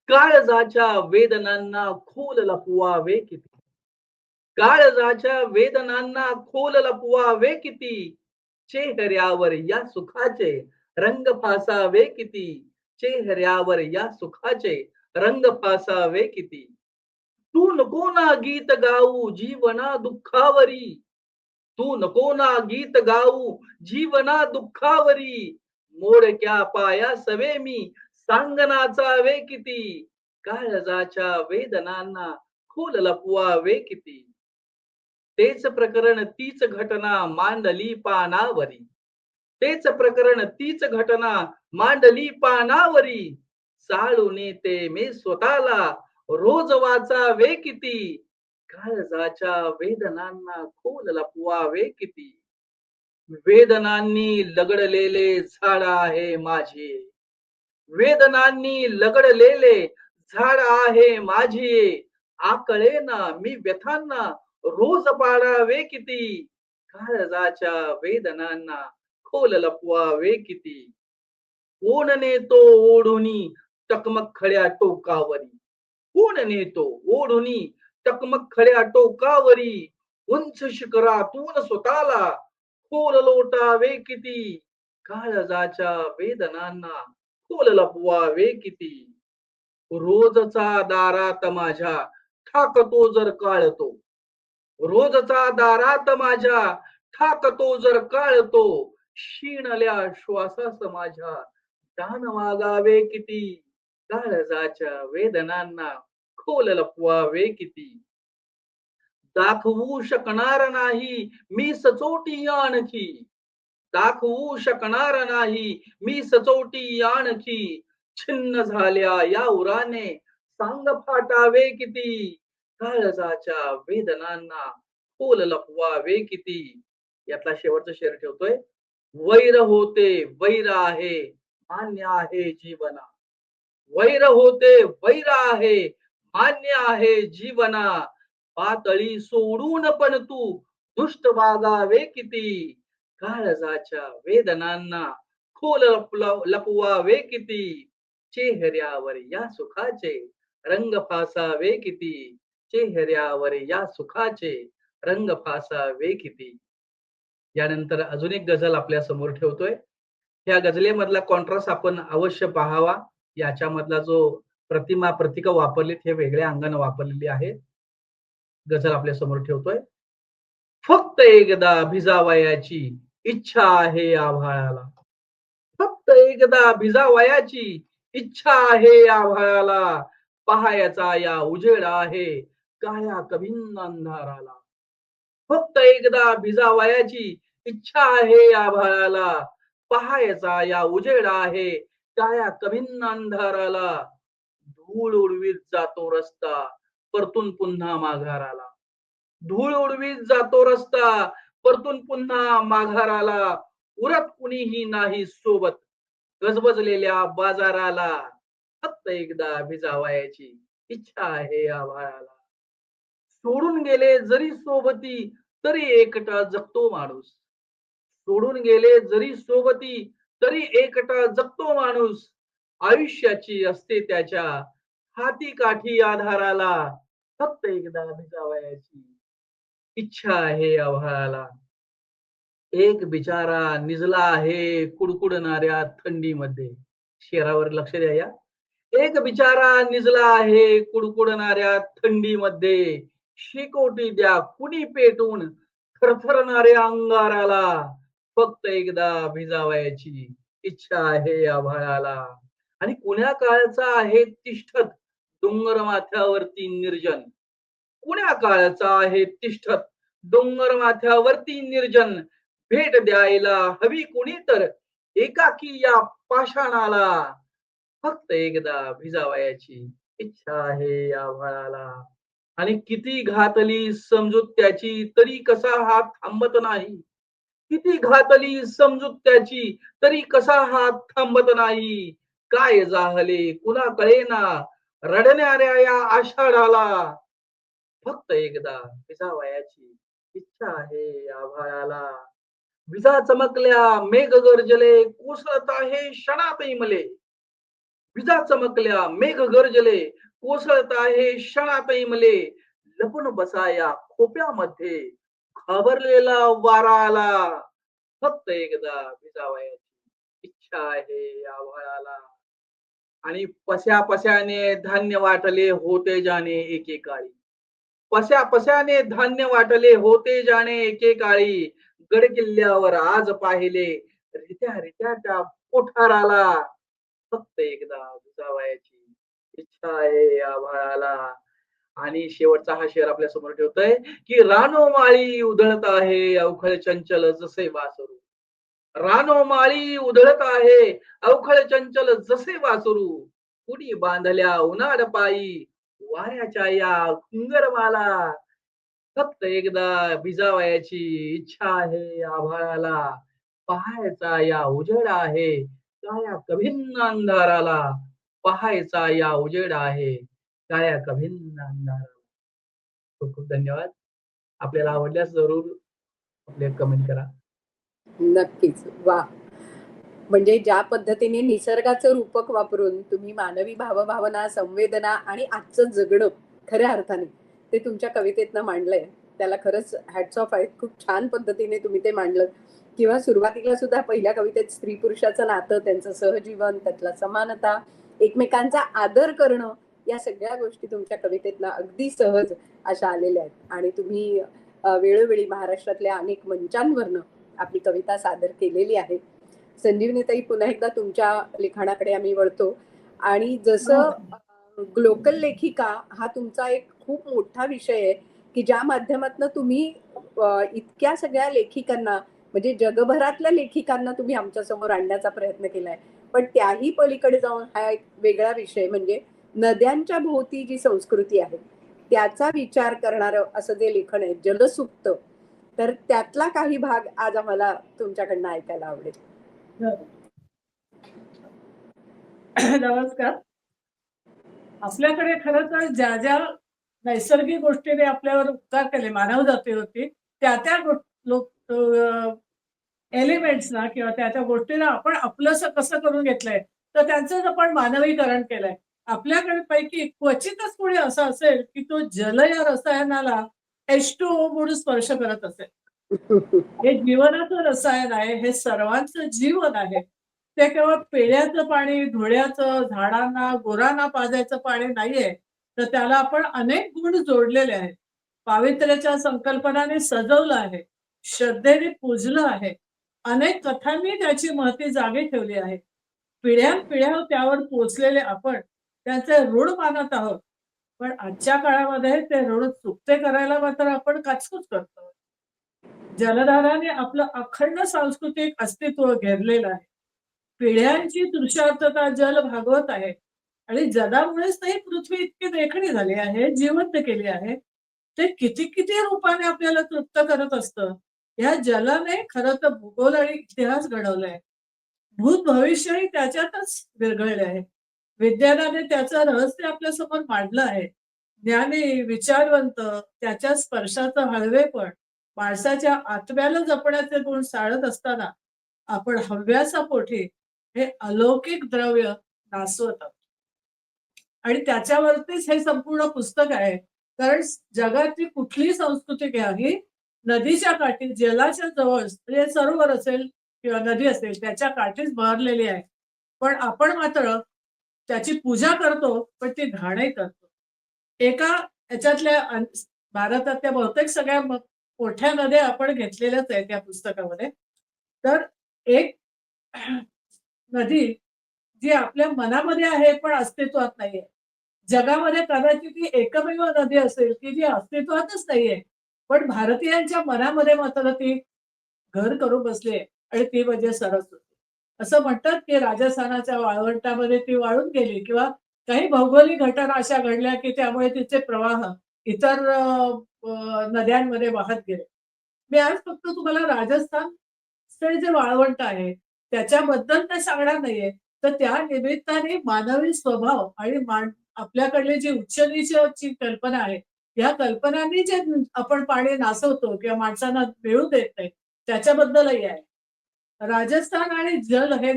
काळजाच्या वेदनांना खोल लपवावे किती. काळजाच्या वेदनांना खोल लपवावे किती. चेहऱ्यावर या सुखाचे रंग फासावे किती. चेहऱ्यावर या सुखाचे रंग फासावे किती. तू नको ना गीत गाऊ जीवना दुःखावरी. तू नको ना गीत गाऊ जीवना दुःखावरी. मोडक्या पायासवे मी सांगनाचावे किती. काळजाच्या वेदनांना खोल लपवावे किती. तेच प्रकरण तीच घटना मांडली पानावरी. तेच प्रकरण तीच घटना मांडली पानावरी. चालून येते मी स्वतःला रोज वाचावे किती. काळजाच्या वेदनांना खोल लपवावे किती. वेदनांनी लगडलेले झाड आहे माझे. वेदनांनी लगडलेले झाड आहे माझे. आकळेना मी व्यथांना रोज पाडावे किती. काळजाच्या वेदनांना खोल लपवावे किती. कोण नेतो ओढुनी टकमक खड्या टोकावरी. कोण नेतो ओढुनी टकमक खड्या टोकावरी. उंच शिखरातून स्वतःला खोल लोटावे किती. काळजाच्या वेदनांना खोल लपवावे किती. रोजचा दारात माझ्या ठाकतो जर काळतो. रोजचा दारात माझ्या ठाकतो जर काळतो. क्षीणल्या श्वासास माझ्या दान वागावे किती. काळजाच्या वेदनांना खोल लपवावे किती. दाखवू शकणार नाही मी सचोटी आणखी. दाखवू शकणार नाही मी सचोटी आणखी. छिन्न झाल्या या उराने सांग फाटावे किती. काळजाच्या वेदनांना खोल लपवावे किती. यातला शेवटचा शेर ठेवतोय. वैर होते वैर आहे मान्य आहे जीवना. वैर होते वैर आहे मान्य आहे जीवना. पातळी सोडून पण तू दुष्ट वागावे किती. काळजाच्या वेदनांना खोल लपवावे किती. चेहऱ्यावर या सुखाचे रंग फासावे किती. चेहऱ्यावर या सुखाचे रंग फासावे किती. यानंतर अजून एक गझल आपल्या समोर ठेवतोय. या गझलेमधला कॉन्ट्रास्ट आपण अवश्य पाहावा. याच्यामधला जो प्रतिका वापरलीत हे वेगळ्या अंगाने वापरलेली आहे. गझल आपल्या समोर ठेवतोय. फक्त एकदा भिजावयाची इच्छा आहे आभाळाला. फक्त एकदा भिजावयाची इच्छा आहे आभाळाला. पहायचा या उजेड आहे काळ्या कभिन्न अंधाराला. फक्त एकदा भिजावयाची इच्छा आहे आभाळाला. पहायचा या उजेड आहे काळ्या कभिन्न अंधाराला. धूळ उडवीत जातो रस्ता परतून पुन्हा माघाराला. धूळ उडवीत जातो रस्ता परतून पुन्हा माघाराला. उरत कुणीही नाही सोबत गजबजलेल्या बाजाराला. फक्त एकदा भिजावयाची इच्छा आहे आभाळाला. सोडून गेले जरी सोबती तरी एकटा जगतो माणूस. सोडून गेले जरी सोबती तरी एकटा जगतो माणूस. आयुष्याची असते त्याच्या हाती काठी आधाराला. फक्त एकदा भिजावयाची इच्छा आहे आभाळाला. एक बिचारा निजला आहे कुडकुडणाऱ्या थंडीमध्ये. शेरावर लक्ष द्या या. एक बिचारा निजला आहे कुडकुडणाऱ्या थंडीमध्ये. शेकोटी द्या कुणी पेटून थरथरणाऱ्या अंगाराला. फक्त एकदा भिजावयाची इच्छा आहे आभाळाला. आणि कुण्या काळचा आहे तिष्ठत डोंगर माथ्यावरती निर्जन. कुण्या काळचा आहे तिष्ठत डोंगर माथ्यावरती निर्जन. भेट द्यायला हवी कुणी तर एकाकी या पाषाणाला. फक्त एकदा भिजावयाची इच्छा आहे आभाळाला. आणि किती घातली समजूत त्याची तरी कसा हात थांबत नाही. किती घातली समजूत त्याची तरी कसा हात थांबत नाही. काय जाहले कुणा कळेना रडणाऱ्या या आषाढाला. फक्त एकदा भिजावयाची इच्छा आहे आभाळाला. विजा चमकल्या मेघ गरजले कोसळत आहे क्षणात इमले. विजा चमकल्या मेघ गरजले कोसळत आहे क्षणात इमले. लपून बसाया खोप्यामध्ये घाबरलेला वारा आला. फक्त एकदा भिजावयाची इच्छा आहे आभाळाला. आणि पस्या पस्याने धान्य वाटले होते जाणे एकेकाळी. पस्या पस्याने धान्य वाटले होते जाणे एकेकाळी. गड किल्ल्यावर आज पाहिले रित्या रित्या त्या कोठाराला. फक्त एकदा भिजावयाची इच्छा आहे आभाळाला. आणि शेवटचा हा शेर आपल्या समोर ठेवतोय की रानोमाळी उधळत आहे अवखळ चंचल जसे वासरू. रानोमाळी उधळत आहे अवखळ चंचल जसे वासरू. कुणी बांधल्या उन्हाळ पायी वाऱ्याच्या या घुंगरमाला. फक्त एकदा भिजावयाची इच्छा आहे आभाळाला. पहायचा या उजेड आहे काळ्या कभिन्न अंधाराला. पहायचा या उजेड आहे काळ्या कभिन्न अंधाराला. खूप खूप धन्यवाद. आपल्याला आवडल्यास जरूर आपले कमेंट करा. नक्कीच. वा, म्हणजे ज्या पद्धतीने निसर्गाचं रूपक वापरून तुम्ही मानवी भावभावना, संवेदना आणि आजचं जगणं खऱ्या अर्थाने ते तुमच्या कवितेतनं मांडलंय, त्याला खरंच हॅट्स ऑफ आहे. खूप छान पद्धतीने तुम्ही ते मांडलं. किंवा सुरुवातीला सुद्धा पहिल्या कवितेत स्त्री पुरुषाचं नातं, त्यांचं सहजीवन, त्यातला समानता, एकमेकांचा आदर करणं, या सगळ्या गोष्टी तुमच्या कवितेतनं अगदी सहज अशा आलेल्या आहेत. आणि तुम्ही वेळोवेळी महाराष्ट्रातल्या अनेक मंचांवरनं आपली कविता सादर केलेली आहे. संजीवनीताई, पुन्हा एकदा तुमच्या लिखाणाकडे आम्ही वळतो. आणि जसं लोकल लेखिका हा तुमचा एक खूप मोठा विषय आहे की ज्या माध्यमातून तुम्ही इतक्या सगळ्या लेखिकांना, म्हणजे जगभरातल्या लेखिकांना तुम्ही आमच्या समोर आणण्याचा प्रयत्न केलाय. पण त्याही पलीकडे जाऊन हा एक वेगळा विषय म्हणजे नद्यांच्या भोवती जी संस्कृती आहे त्याचा विचार करणारं असं जे लेखन आहे, जलसुप्त, तर त्यातला काही भाग आज आम्हाला तुमच्याकडनं ऐकायला आवडेल. नमस्कार. आपल्याकडे खरं तर ज्या ज्या नैसर्गिक गोष्टीने आपल्यावर उपकार केले मानव जातीवरती, त्या एलिमेंट्सना किंवा त्या गोष्टींना आपण आपलंसं कसं करून घेतलंय, तर त्यांचं आपण मानवीकरण केलंय. आपल्याकडे पैकी क्वचितच कोणी असं असेल की तो जल या रसायनाला H2O म्हणून स्पर्श करत असेल. हे जीवनाचं रसायन आहे, हे सर्वांचं जीवन आहे. ते केवळ पिण्याचं पाणी, धुळ्याचं, झाडांना, गुरांना पाजायचं पाणी नाहीये, तर त्याला आपण अनेक गुण जोडलेले आहेत. पावित्र्याच्या संकल्पनाने सजवलं आहे, श्रद्धेने पूजलं आहे, अनेक कथांनी त्याची महती जागी ठेवली आहे. पिढ्यानपिढ्या त्यावर पोचलेले आपण त्यांचे ऋण मानत आहोत. पण आजच्या काळामध्ये ते ऋण चुकते करायला मात्र आपण काचकूच करतो. जलधाराने आपलं अखंड सांस्कृतिक अस्तित्व घेरलेलं आहे. पिढ्यांची तृषार्तता जल भागवत आहे आणि जलामुळेच तर ही पृथ्वी इतकी देखणी झाली आहे, जिवंत केली आहे. ते किती किती रूपाने आपल्याला तृप्त करत असतं. ह्या जलाने खरं तर भूगोल आणि इतिहास घडवलाय. भूत भविष्यही त्याच्यातच विरघळले आहे. विज्ञानाने त्याचं रहस्य आपल्या समोर मांडलं आहे. ज्ञानी, विचारवंत, त्याच्या स्पर्शाचं हळवेपण, माणसाच्या आत्म्याला जपण्याचे गुण साळत असताना आपण हव्यासापोटी हे अलौकिक द्रव्य नासवत आहोत. आणि त्याच्यावरतीच हे संपूर्ण पुस्तक आहे. कारण जगातली कुठलीही संस्कृती घ्या, ही नदीच्या काठी, जलाच्या जवळ म्हणजे सरोवर असेल किंवा नदी असेल त्याच्या काठीच बहरलेली आहे. पण आपण मात्र त्याची पूजा करतो, पण ती घाणही करतो. एका ह्याच्यातल्या भारतातल्या बहुतेक सगळ्या मोठ्या नद्या आपण घेतलेल्याच आहेत या पुस्तकामध्ये. तर एक नदी जी आपल्या मनामध्ये आहे पण अस्तित्वात नाहीये. जगामध्ये कदाचित ही एकमेव नदी असेल की जी अस्तित्वातच नाहीये. पण भारतीयांच्या मनामध्ये मात्र ती घर करून बसली आहे आणि ती म्हणजे सरस्वती. असं म्हणतात की राजस्थानाच्या वाळवंटामध्ये ती वाळून गेली किंवा काही भौगोलिक घटना अशा घडल्या की त्यामुळे तिचे प्रवाह इतर नद्यांमध्ये वाहत गेले. मी आज फक्त तुम्हाला राजस्थानचे जे वाळवंट आहे त्याच्याबद्दल ते सांगणार नाहीये. तर त्या निमित्ताने मानवी स्वभाव आणि आपल्याकडली जी उच्च नीचची कल्पना आहे, या कल्पनांनी जे आपण पाणी नासवतो किंवा माणसांना मिळू देत नाही, त्याच्याबद्दलही आहे. राजस्थान आणि जल हे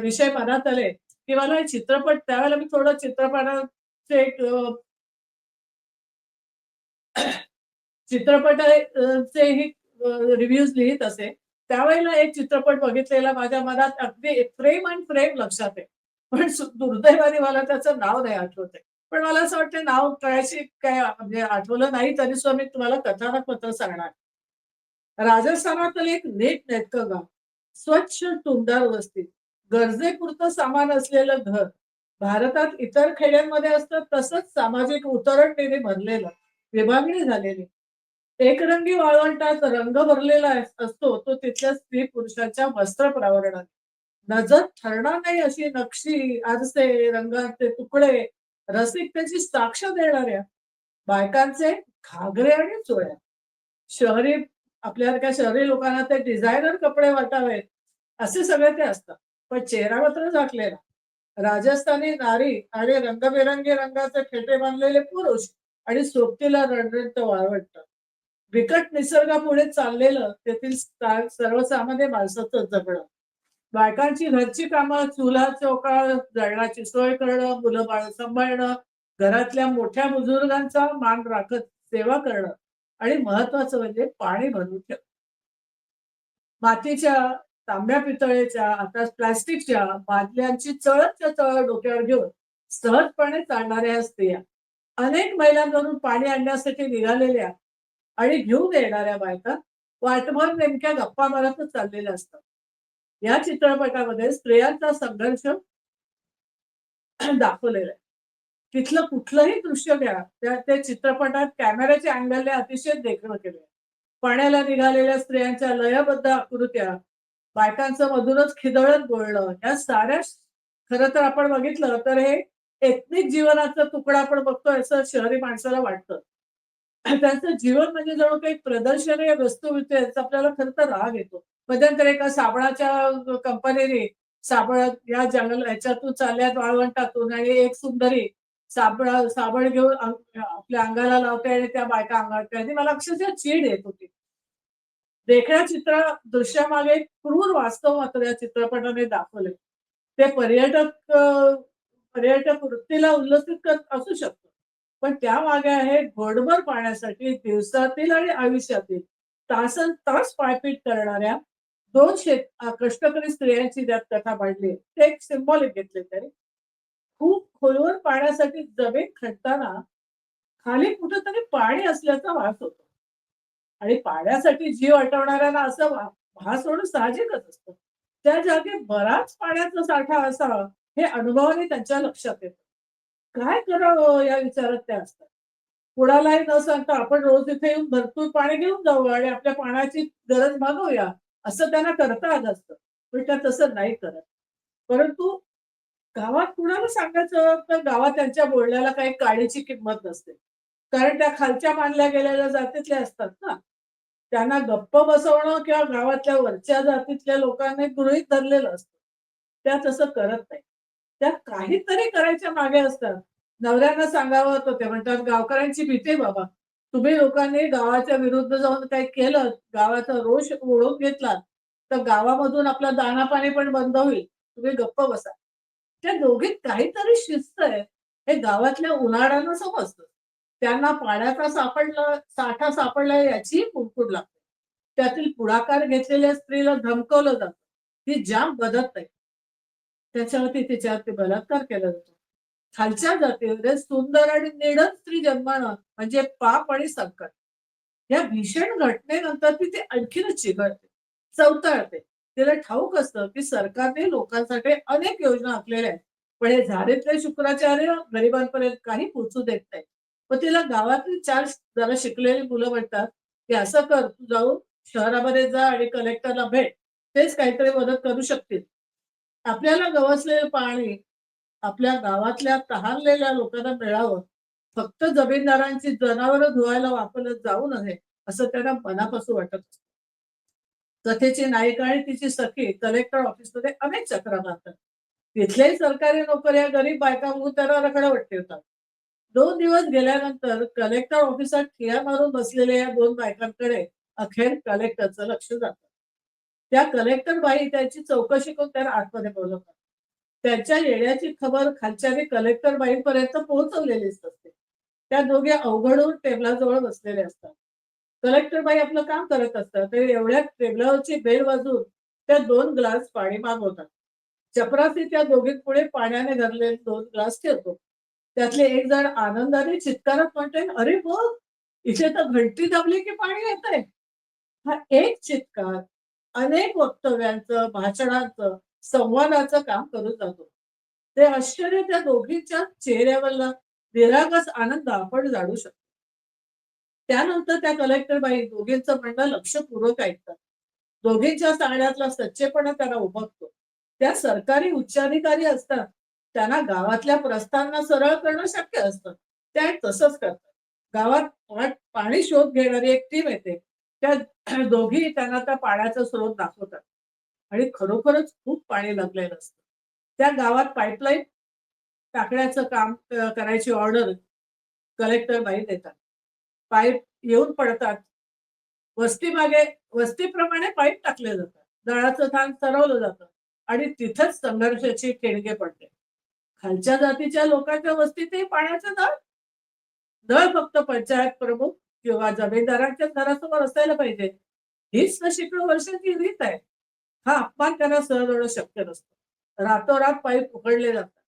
विषय मनात आले की मला हे चित्रपट त्यावेळेला मी थोडं चित्रपटाचे एक चित्रपटाचेही रिव्ह्यूज लिहित असे. त्यावेळेला एक चित्रपट बघितलेला माझ्या मनात अगदी फ्रेम अँड फ्रेम लक्षात आहे. पण दुर्दैवाने मला त्याचं नाव नाही आठवत आहे. पण मला असं वाटतं नाव कळायची काय म्हणजे आठवलं नाही तरी सुद्धा मी तुम्हाला कथानक पत्र सांगणार. राजस्थानातील एक नीटनेटकं गाव, स्वच्छ टुमदार वस्ती, गरजेपुरतं सामान असलेलं घर, भारतात इतर खेड्यांमध्ये असतं तसंच सामाजिक उतरंडीने भरलेलं, विभागणी झालेली. एकरंगी वाळवंटात रंग भरलेला असतो तो तिथल्या स्त्री पुरुषाच्या वस्त्र प्रावरणात. नजर ठरणार नाही अशी नक्षी, आरसे, रंगाचे तुकडे, रसिकतेची साक्ष देणाऱ्या बायकांचे घागरे आणि चोळ्या. शहरी आपल्यासारख्या शहरी लोकांना ते डिझायनर कपडे वाटावेत असे सगळे ते असतात. पण चेहरा मात्र झाकलेला. राजस्थानी नारी आणि रंगबेरंगी रंगाचे फेटे बांधलेले पुरुष आणि सोबतीला रणरणत वाळवंट. बिकट निसर्गापुढे चाललेलं तेथील सर्वसामान्य माणसाचं जगणं. बायकांची घरची कामं, चुला चौका जळणाची सोय करणं, मुलं बाळ सांभाळणं, घरातल्या मोठ्या बुजुर्गांचा मान राखत सेवा करणं आणि महत्वाचं म्हणजे पाणी भरून ठेवणं. मातीच्या, तांब्या पितळेच्या, आता प्लास्टिकच्या बादल्यांची चळतच्या चळ डोक्यावर घेऊन सहजपणे चालणाऱ्या स्त्रिया, अनेक मैलांवरून पाणी आणण्यासाठी निघालेल्या आणि घेऊन येणाऱ्या बायका वाटभर नेमक्या गप्पा मारतच चाललेल्या असतात. या चित्रपटामध्ये स्त्रियांचा संघर्ष दाखवलेला आहे. तिथलं कुठलंही दृश्य घ्या, त्या चित्रपटात कॅमेऱ्याच्या अँगलने अतिशय देखणं केलंय. पाण्याला निघालेल्या स्त्रियांच्या लयबद्ध आकृत्या, बायकांचं मधूनच खिदळत बोलणं, या साऱ्या खरं तर आपण बघितलं तर हे एथनिक जीवनाचा तुकडा आपण बघतोय असं शहरी माणसाला वाटतं. त्यांचं जीवन म्हणजे जणू काही प्रदर्शनीय वस्तू याचा आपल्याला खरं तर राग येतो. मध्यंतरी एका साबणाच्या कंपनीने साबण या जंगल ह्याच्यातून चालल्यात वाळवंटातून आणि एक सुंदरी साबण घेऊन आपल्या अंगाला लावते आणि त्या बायका अंगावरते आणि मला अक्षरशः चीड येत होती. देखण्या दृश्यामागे एक क्रूर वास्तव मात्र या चित्रपटाने दाखवले. ते पर्यटक वृत्तीला उल्लसित करत असू शकतो. पण त्यामागे आहे घोडभर पाण्यासाठी दिवसातील आणि आयुष्यातील तासन तास पायपीट करणाऱ्या दोन कष्टकरी स्त्रियांची त्यात कथा मांडली. ते एक सिम्बॉलिक घेतले तरी खूप खोलवर पाण्यासाठी जमीन खणताना खाली कुठेतरी पाणी असल्याचा भास होतो आणि पाण्यासाठी जीव आटवणाऱ्यांना असं भास होणं साहजिकच असतं. त्या जागी बराच पाण्याचा साठा असावा हे अनुभवाने त्यांच्या लक्षात येतं. काय करावं या विचारात त्या असतात. कुणालाही न सांगता आपण रोज इथे येऊन भरपूर पाणी घेऊन जाऊ आणि आपल्या पाण्याची गरज भागवूया असं त्यांना करता आलं असतं. पण त्या तसं नाही करत. परंतु गावात कुणाला सांगायचं तर गावात त्यांच्या बोलण्याला काही काडीची किंमत नसते. कारण त्या खालच्या मानल्या गेलेल्या जातीतल्या असतात ना. त्यांना गप्प बसवणं किंवा गावातल्या वरच्या जातीतल्या लोकांनी गृहीत धरलेलं असतं. त्या तसं करत नाही. त्या काहीतरी करायच्या मागे असतात. नवऱ्यांना सांगावं तर ते म्हणतात गावकऱ्यांची भीती आहे बाबा. तुम्ही लोकांनी गावाच्या विरुद्ध जाऊन काही केलं, गावाचा रोष ओढून घेतलात, तर गावामधून आपलं दाणापाणी पण बंद होईल. तुम्ही गप्प बसा. त्या दोघीत काहीतरी शिस्त आहे, हे गावातल्या उन्हाळ्यांना समजतं. त्यांना पाण्याचा साठा सापडला याचीही कुणकुण लागते. त्यातील पुढाकार घेतलेल्या स्त्रीला धमकवलं जातं. ती जाम बदत नाही. त्याच्यावरती तिच्यावरती बलात्कार केला जातो. खालच्या जातीमध्ये सुंदर आणि निडर स्त्री जन्मानं म्हणजे पाप आणि संकट. या भीषण घटनेनंतर ती ते आणखीनच चिघळते, चवताळते. तिला ठाऊक असतं की सरकारने लोकांसाठी अनेक योजना आखलेल्या आहेत. पण हे झाडीतले शुक्राचार्य गरिबांपर्यंत काही पोचू देत नाही. पण तिला गावातील 4 जरा शिकलेली मुलं म्हणतात की असं कर, तू जाऊन शहरामध्ये जा आणि कलेक्टरला भेट. तेच काहीतरी मदत करू शकतील. आपल्याला गवसलेलं पाणी आपल्या गावातल्या तहानलेल्या लोकांना मिळावं, फक्त जमीनदारांची जनावरं धुवायला वापरलं जाऊ नये असं त्यांना मनापासून वाटत असतं. कथेची नायिका आणि तिची सखी कलेक्टर ऑफिसमध्ये अनेक चक्रा मारतात. तिथल्याही सरकारी नोकऱ्या गरीब बायका बघून त्यांना रखडावट्टी होतात. 2 दिवस गेल्यानंतर कलेक्टर ऑफिसात ठिया मारून बसलेल्या या 2 बायकांकडे अखेर कलेक्टरचं लक्ष जातं. त्या कलेक्टर बाई त्यांची चौकशी करून त्यांना आतमध्ये बोलवतात. त्यांच्या येण्याची खबर खालच्याने कलेक्टर बाईंपर्यंत पोहोचवलेलीच असते. त्या दोघे अवघडून टेबलाजवळ बसलेले असतात. कलेक्टर बाई आपलं काम करत असतात. ते एवढ्यात टेबलावरची बेल वाजून त्या 2 ग्लास पाणी मागवतात. चपरासी त्या दोघींपुढे पाण्याने भरलेले 2 ग्लास ठेवतो. त्यातले एक जण आनंदाने चित्कारत म्हणते, "अरे बघ, इथे तर घंटी दाबली की पाणी येतंय." हा एक चित्कार अनेक वक्तव्यांचं, भाषणांचं, संवादाचं काम करून जातो. ते आश्चर्य त्या दोघींच्या चेहऱ्यावरला निरागस आनंद आपण जाणू शकतो. त्यानंतर त्या कलेक्टर बाई दोघींचं म्हणणं लक्षपूर्वक ऐकतात. दोघींच्या सांगण्यातला सच्चेपणा त्यांना उमगतो. त्या सरकारी उच्चाधिकारी असतात. त्यांना गावातल्या प्रस्तावना सरळ करणं शक्य असतं. त्या तसंच करतात. गावात पाणी शोध घेणारी एक टीम येते. त्या दोघी त्यांना त्या पाण्याचा स्रोत दाखवतात आणि खरोखरच खूप पाणी लागलेलं असतं. त्या गावात पाईपलाईन टाकण्याचं काम करायची ऑर्डर कलेक्टर बाई देतात. पाईप येऊन पडतात. वस्तीमागे वस्तीप्रमाणे पाईप टाकले जातात. नळाचं थान सरवलं जातं आणि तिथंच संघर्षाची ठिणगी पडते. खालच्या जातीच्या लोकांच्या वस्तीतही पाण्याचं नळ नळ फक्त पंचायत प्रमुख किंवा जमीनदारांच्या घरासमोर असायला पाहिजे. हीच तर शेकडो वर्षांची रीत आहे. हा अपमान त्यांना सहन होणं शक्य नसतं. रातोरात पाईप उघडले जातात.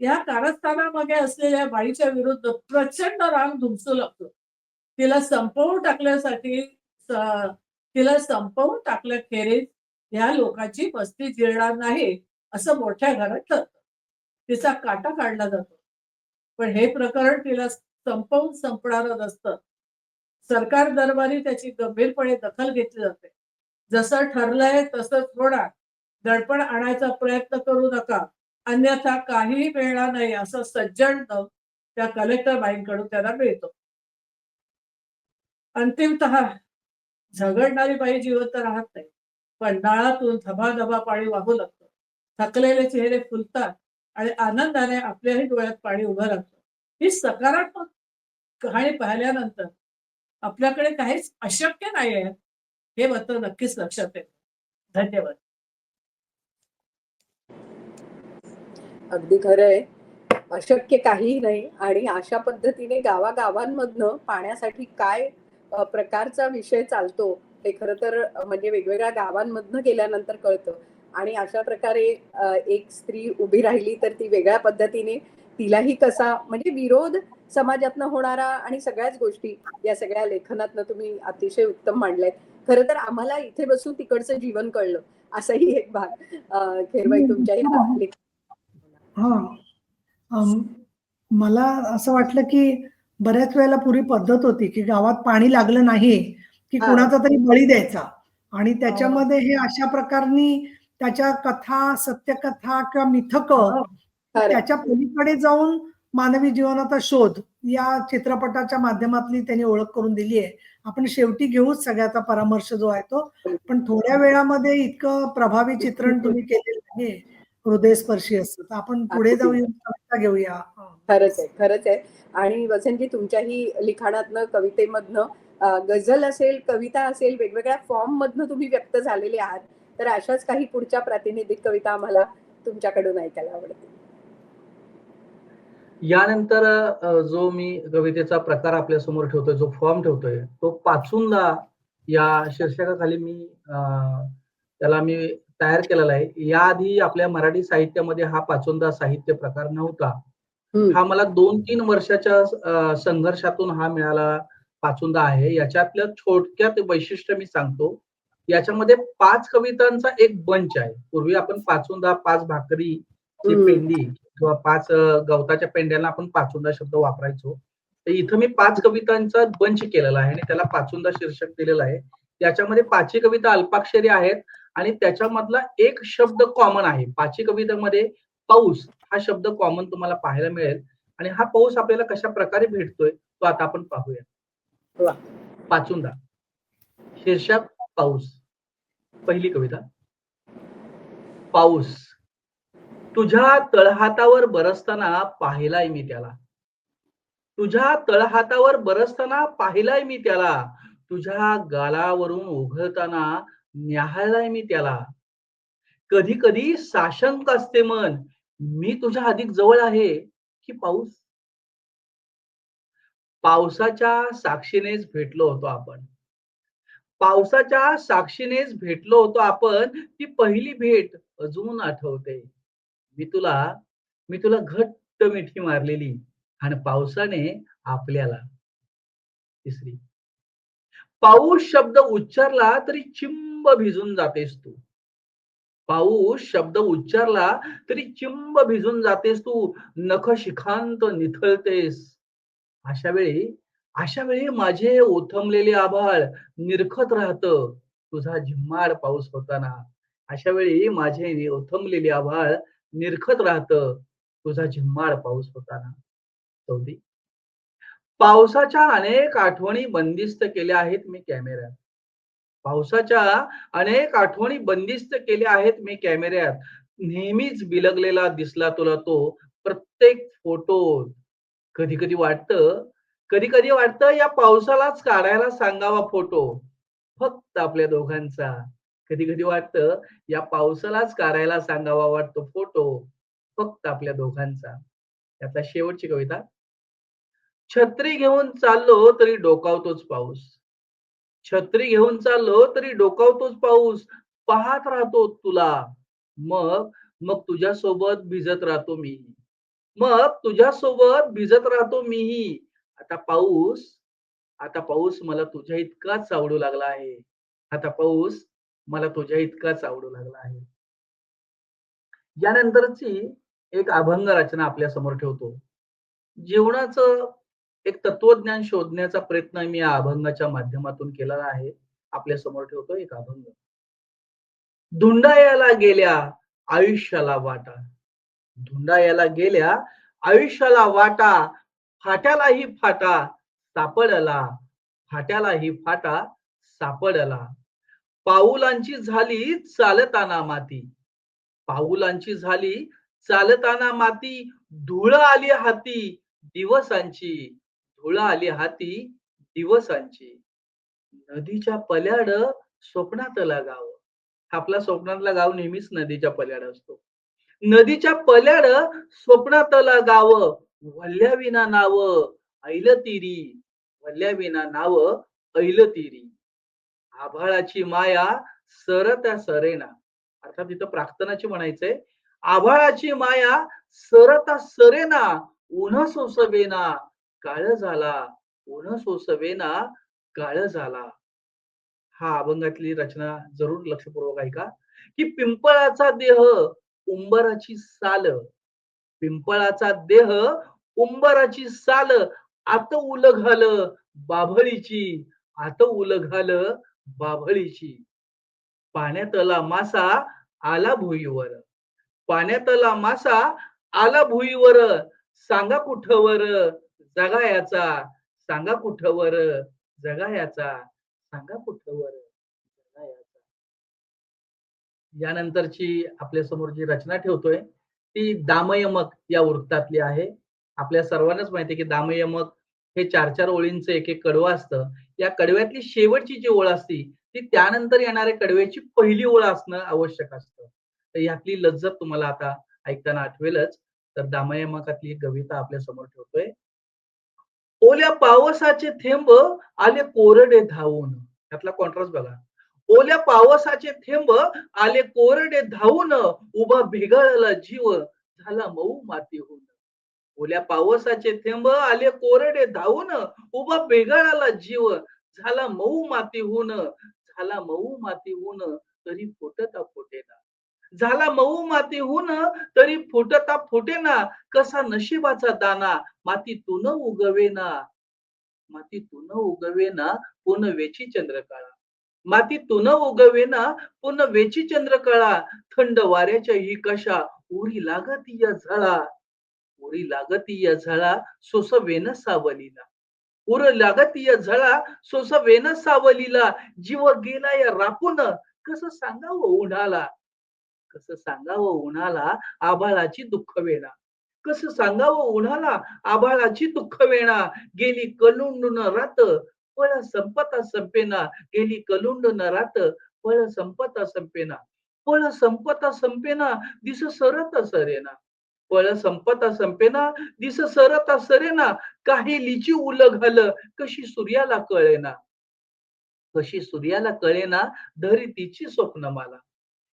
या कारस्थानामागे असलेल्या बाईच्या विरुद्ध प्रचंड राग धुमसू लागतो. तिला संपवून टाकल्यासाठी तिला संपवून टाकल्याखेरीज या लोकांची वस्ती जिरणार नाही असं मोठ्या घरात ठरतं. तिचा काटा काढला जातो. पण हे प्रकरण तिला संपवून संपणारं नसतं. सरकार दरबारी त्याची गंभीरपणे दखल घेतली जाते. जसं ठरलंय तसंच होणार. दडपण आणायचा प्रयत्न करू नका, अन्यथा काहीही मिळणार नाही असं सज्जन त्या कलेक्टर बाईंकडून त्यांना मिळतो. अंतिमतः झगडणारी बाई जिवंत राहत नाही. पण नळातून धबाधबा पाणी वाहू लागतं. थकलेले चेहरे फुलतात आणि आनंदाने आपल्याही डोळ्यात पाणी उभं राहतं. ही सकारात्मक कहाणी पाहिल्यानंतर आपल्याकडे काहीच अशक्य नाहीये हे मात्र नक्कीच लक्षात येतं. धन्यवाद. अगदी खरं आहे. अशक्य काहीही नाही आणि अशा पद्धतीने गावागावांमधनं पाण्यासाठी काय प्रकारचा विषय चालतो हे खरं तर म्हणजे वेगवेगळ्या गावांमधनं गेल्यानंतर कळतं. आणि अशा प्रकारे एक स्त्री उभी राहिली तर ती वेगळ्या पद्धतीने तिलाही कसा म्हणजे विरोध समाजातनं होणारा आणि सगळ्याच गोष्टी या सगळ्या लेखनातनं तुम्ही अतिशय उत्तम मांडलेत. खरं तर आम्हाला इथे बसून तिकडचं जीवन कळलं असाही एक भाग खेरबाई तुमच्या या हा मला असं वाटलं की बऱ्याच वेळेला पूर्वी पद्धत होती की गावात पाणी लागलं नाही की हा. कुणाचा तरी बळी द्यायचा आणि हो. त्याच्यामध्ये हे अशा प्रकारनी त्याच्या कथा, सत्यकथा किंवा मिथक हो. खरंय. त्याच्या पलीकडे जाऊन मानवी जीवनाचा शोध या चित्रपटाच्या माध्यमातली त्यांनी ओळख करून दिली आहे. आपण शेवटी घेऊच सगळ्याचा परामर्श जो आहे तो. पण थोड्या वेळामध्ये इतकं प्रभावी चित्रण तुम्ही केलेलं आहे, हृदयस्पर्शी असतं. तर आपण पुढे अगदी. जाऊया, कविता घेऊया. हं. खरंच आहे, खरंच आहे. आणि वसंतजी तुमच्याही लिखाणातनं, कवितेमधनं गझल असेल, कविता असेल, वेगवेगळ्या फॉर्म मधनं तुम्ही व्यक्त झालेले आहात. तर अशाच काही पुढच्या प्रातिनिधिक कविता आम्हाला तुमच्याकडून ऐकायला आवडतील. यानंतर जो मी कवितेचा प्रकार आपल्या समोर ठेवतोय, जो फॉर्म ठेवतोय, तो पाचुंदा या शीर्षकाखाली त्याला मी तयार केलेला आहे. याआधी आपल्या मराठी साहित्यामध्ये हा पाचुंदा साहित्य प्रकार नव्हता. हं. हा मला 2-3 वर्षाच्या संघर्षातून हा मिळाला पाचुंदा आहे. याच्यातलं थोडक्यात वैशिष्ट्य मी सांगतो. याच्यामध्ये 5 कवितांचा एक बंच आहे. पूर्वी आपण पाचुंदा, 5 भाकरीची हं. पेंडी किंवा 5 गवताच्या पेंड्यांना आपण पाचुंदा शब्द वापरायचो. तर इथं मी 5 कवितांचा बंच केलेला आहे आणि त्याला पाचुंदा शीर्षक दिलेलं आहे. त्याच्यामध्ये 5ही कविता अल्पाक्षरी आहेत आणि त्याच्यामधला एक शब्द कॉमन आहे. 5ही कवितेमध्ये पाऊस हा शब्द कॉमन तुम्हाला पाहायला मिळेल आणि हा पाऊस आपल्याला कशा प्रकारे भेटतोय तो आता आपण पाहूया. वा. पाचुंदा शीर्षक पाऊस. पहिली कविता. पाऊस तुझ्या तळहातावर बरसताना पाहिलाय मी त्याला. तुझ्या तळहातावर बरसताना पाहिलाय मी त्याला. तुझ्या गालावरून उघळताना न्याहाळलाय मी त्याला. कधी कधी साशंक असते मन, मी तुझ्या अधिक जवळ आहे की पाऊस. पावसाच्या साक्षीनेच भेटलो होतो आपण. पावसाच्या साक्षीनेच भेटलो होतो आपण. ती पहिली भेट अजून आठवते. मी तुला मी तुला घट्ट मिठी मारलेली आणि पावसाने आपल्याला. तिसरी. पाऊस शब्द उच्चारला तरी चिंब भिजून जातेस तू. पाऊस शब्द उच्चारला तरी चिंब भिजून जातेस तू. नख शिखांत निथळतेस. अशा वेळी अशा वेळी माझे ओथंबलेले आभाळ निरखत राहतं तुझा झिम्माड पाऊस होताना. अशा वेळी माझे ओथंबलेले आभाळ निरखत राहतं तुझा झिम्माड पाऊस होताना. चौथी. पावसाच्या अनेक आठवणी बंदिस्त केल्या आहेत मी कॅमेऱ्यात. पावसाच्या अनेक आठवणी बंदिस्त केल्या आहेत मी कॅमेऱ्यात. नेहमीच बिलगलेला दिसला तुला तो प्रत्येक फोटोत. कधी कधी वाटतं कधी कधी वाटतं या पावसालाच काढायला सांगावा फोटो फक्त आपल्या दोघांचा. कधी कधी वाटतं या पावसालाच काढायला सांगावा वाटतो फोटो फक्त आपल्या दोघांचा. त्यातला शेवटची कविता. छत्री घेऊन चाललो तरी डोकावतोच पाऊस. छत्री घेऊन चाललो तरी डोकावतोच पाऊस. पाहत राहतो तुला. मग मग तुझ्यासोबत भिजत राहतो मीही. मग तुझ्यासोबत भिजत राहतो मीही. आता पाऊस आता पाऊस मला तुझ्या इतकाच आवडू लागला आहे. आता पाऊस मला तुझ्या इतकाच आवडू लागला आहे. यानंतरची एक अभंग रचना आपल्या समोर ठेवतो. जीवनाचं एक तत्वज्ञान शोधण्याचा प्रयत्न मी या अभंगाच्या माध्यमातून केलेला आहे. आपल्या समोर ठेवतो एक अभंग. धुंडायाला गेल्या आयुष्याला वाटा. धुंडायाला गेल्या आयुष्याला वाटा. फाट्यालाही फाटा सापडला. फाट्यालाही फाटा सापडला. पाऊलांची झाली चालताना माती. पाऊलांची झाली चालताना माती. धूळ आली हाती दिवसांची. धूळ आली हाती दिवसांची. नदीच्या पल्याड स्वप्नातला गाव. आपला स्वप्नातला गाव नेहमीच नदीच्या पल्याड असतो. नदीच्या पल्याड स्वप्नातला गाव. वल्ल्या विना नाव ऐल तीरी. वल्ल्या विना नाव ऐल तीरी. आभाळाची माया सरत्या सरेना. अर्थात इथं प्रार्थनाची म्हणायचंय. आभाळाची माया सरता सरेना. उन्ह सोसवेना काळ झाला. उन्ह सोसवेना काळ झाला. हा अभंगातली रचना जरूर लक्षपूर्वक ऐका. की पिंपळाचा देह उंबराची साल. पिंपळाचा देह उंबराची साल आत उलघाल बाभळीची, आत उलघाल बाभळीची. पाण्यातला मासा आला भुईवर, पाण्यातला मासा आला भुईवर, सांगा कुठवर जगायाचा, सांगा कुठवर जगायाचा, सांगा कुठवर जगायाचा. यानंतरची आपल्या समोर जी रचना ठेवतोय ती दामयमक या वृत्तातली आहे. आपल्या सर्वांनाच माहिती आहे की दामयमक हे 4-4 ओळींचं एक कडवं असतं. या कडव्यातली शेवटची जी ओळ असती ती त्यानंतर येणाऱ्या कडव्याची पहिली ओळ असणं आवश्यक असतं. तर यातली लज्जत तुम्हाला आता ऐकताना आठवेलच. तर दामयमकातली एक कविता आपल्या समोर ठेवतोय. ओल्या पावसाचे थेंब आले कोरडे धावून. यातला कॉन्ट्रास्ट बघा. ओल्या पावसाचे थेंब आले कोरडे धावून, उभा भेगाळला जीव झाला मऊ मातीहून. ओल्या पावसाचे थेंब आले कोरडे धावून, उभा भेगाळला जीव झाला मऊ मातीहून, झाला मऊ मातीहून तरी फुटता फुटेना, झाला मऊ मातीहून तरी फुटता फुटेना, कसा नशिबाचा दाना मातीतून उगवेना, मातीतून उगवेना पुनवेची चंद्रकळा, मातीतून उगवेना पुनवेची चंद्रकळा, थंड वाऱ्याच्या ही कशा उरी लागती या झळा, उरी लागती या झळा सोसवेन सावलीला, उर लागती या झळा सोसवेन सावलीला, जीव गेला या रापून कसं सांगावं उन्हाला, कसं सांगावं उन्हाला आभाळाची दुःख वेणा, कसं सांगावं उन्हाला आभाळाची दुःख वेणा, गेली कलुंडून रात फळ संपता संपेना, गेली कलुंडून रात फळ संपता संपेना, फळ संपता संपेना दिस सरता सरेना, फळ संपता संपेना दिस सरता सरेना, काहेलीची उलघाल कशी सूर्याला कळेना, कशी सूर्याला कळेना धरतीची स्वप्नमाला,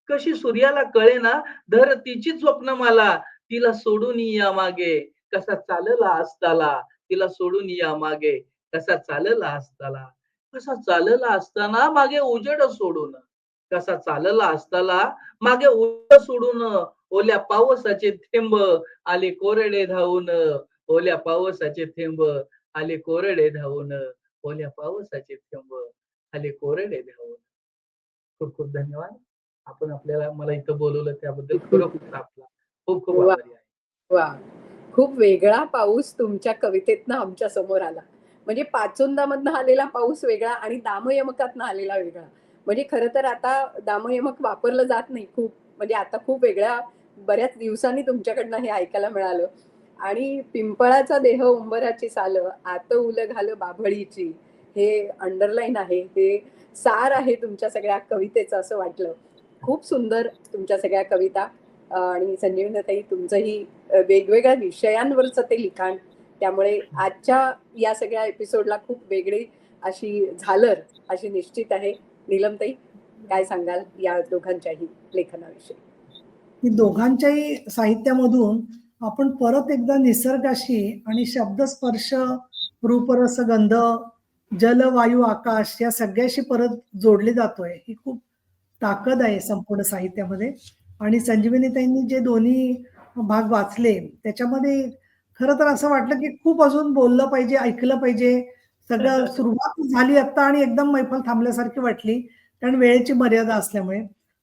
कशी सूर्याला कळेना धरतीची स्वप्नमाला, तिला सोडून या मागे कसा चालला असताला, तिला सोडून या मागे कसा चालला असताला, कसा चालला असताना मागे उजेड सोडून, कसा चालला असताना मागे उजेड सोडून, ओल्या पावसाचे थेंब आले कोरडे धावून, ओल्या पावसाचे थेंब आले कोरडे धावून, ओल्या पावसाचे थेंब आले कोरडे धावून. खूप खूप धन्यवाद. आपण मला इथं बोलवलं त्याबद्दल खरोखर आपला खूप खूप वा. आभारी आहे. वा, खूप वेगळा पाऊस तुमच्या कवितेतनं आमच्या समोर आला. म्हणजे पाचोंदामधनं आलेला पाऊस वेगळा आणि दामयमकातनं आलेला वेगळा. म्हणजे खरं तर आता दामयमक वापरलं जात नाही खूप. म्हणजे आता खूप वेगळ्या बऱ्याच दिवसांनी तुमच्याकडनं हे ऐकायला मिळालं. आणि पिंपळाचा देह उंबराची साल आत उलघाल बाभळीची, हे अंडरलाईन आहे, हे सार आहे तुमच्या सगळ्या कवितेचं असं वाटलं. खूप सुंदर तुमच्या सगळ्या कविता. आणि संजीवनीताई तुमचंही वेगवेगळ्या विषयांवरचं ते लिखाण, त्यामुळे आजच्या या सगळ्या एपिसोडला खूप वेगळी अशी झालर अशी निश्चित आहे. नीलमताई, काय सांगाल या दोघांच्याही लेखनाविषयी? की दोघांच्याही साहित्यामधून आपण परत एकदा निसर्गाशी आणि शब्दस्पर्श, रूपरस, गंध, जल, वायू, आकाश या सगळ्याशी परत जोडले जातोय. ही खूप ताकद आहे संपूर्ण साहित्यामध्ये. आणि संजीवनीताईंनी जे दोन्ही भाग वाचले त्याच्यामध्ये खरं तर असं वाटलं की खूप अजून बोललं पाहिजे, ऐकलं पाहिजे. सगळं सुरुवात झाली आता आणि एकदम मैफल थांबल्यासारखी वाटली, कारण वेळेची मर्यादा असल्यामुळे.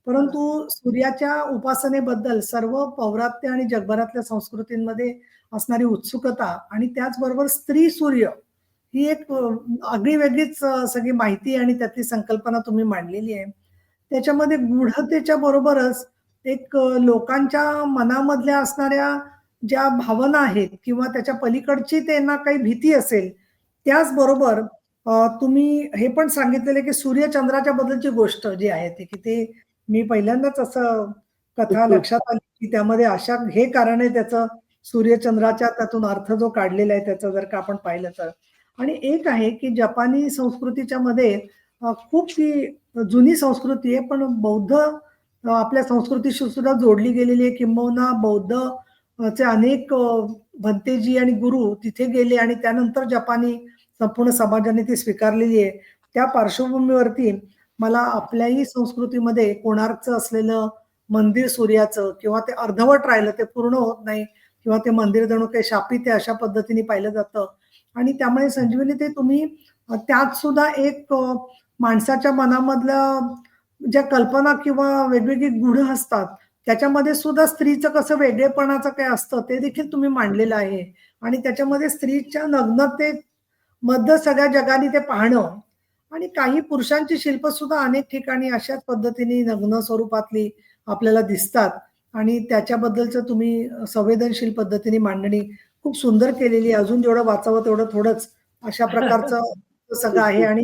परंतु सूर्याच्या उपासनेबद्दल सर्व पौरात्य आणि जगभरातल्या संस्कृतींमध्ये असणारी उत्सुकता आणि त्याचबरोबर स्त्री सूर्य ही एक आगळी वेगळीच सगळी माहिती आणि त्यातली संकल्पना तुम्ही मांडलेली आहे. त्याच्यामध्ये गूढतेच्या बरोबरच एक लोकांच्या मनामधल्या असणाऱ्या ज्या भावना आहेत किंवा त्याच्या पलीकडची त्यांना काही भीती असेल, त्याचबरोबर तुम्ही हे पण सांगितलेलं की सूर्य-चंद्राच्या बद्दलची गोष्ट जी आहे ती, की ते मी पहिल्यांदाच असं कथा लक्षात आली, की त्यामध्ये अशा हे कारण आहे त्याचं सूर्य-चंद्राच्या त्यातून अर्थ जो काढलेला आहे त्याचं जर का आपण पाहिलं तर. आणि एक आहे की जपानी संस्कृतीच्या मध्ये खूप ती जुनी संस्कृती आहे, पण बौद्ध आपल्या संस्कृतीशी सुद्धा जोडली गेलेली आहे. किंबहुना बौद्ध चे अनेक भंतेजी आणि गुरु तिथे गेले आणि त्यानंतर जपानी संपूर्ण समाजाने ती स्वीकारलेली आहे. त्या पार्श्वभूमीवरती मला आपल्याही संस्कृतीमध्ये कोणार्कचं असलेलं मंदिर सूर्याचं किंवा ते अर्धवट राहिलं, ते पूर्ण होत नाही. किंवा ते मंदिर जणू काही शापित आहे अशा पद्धतीने पाहिलं जातं. आणि त्यामुळे संजीवनी ते तुम्ही त्यात सुद्धा एक माणसाच्या मनामधलं ज्या कल्पना किंवा वेगवेगळी गुढ असतात त्याच्यामध्ये सुद्धा स्त्रीचं कसं वेगळेपणाचं काय असतं ते देखील तुम्ही मांडलेलं आहे. आणि त्याच्यामध्ये स्त्रीच्या नग्नतेमधलं सगळ्या जगाने ते पाहणं आणि काही पुरुषांची शिल्प सुद्धा अनेक ठिकाणी अशाच पद्धतीने नग्न स्वरूपातली आपल्याला दिसतात. आणि त्याच्याबद्दलचं तुम्ही संवेदनशील पद्धतीने मांडणी खूप सुंदर केलेली आहे. अजून जेवढं वाचावं तेवढं थोडंच अशा प्रकारचं सगळं आहे. आणि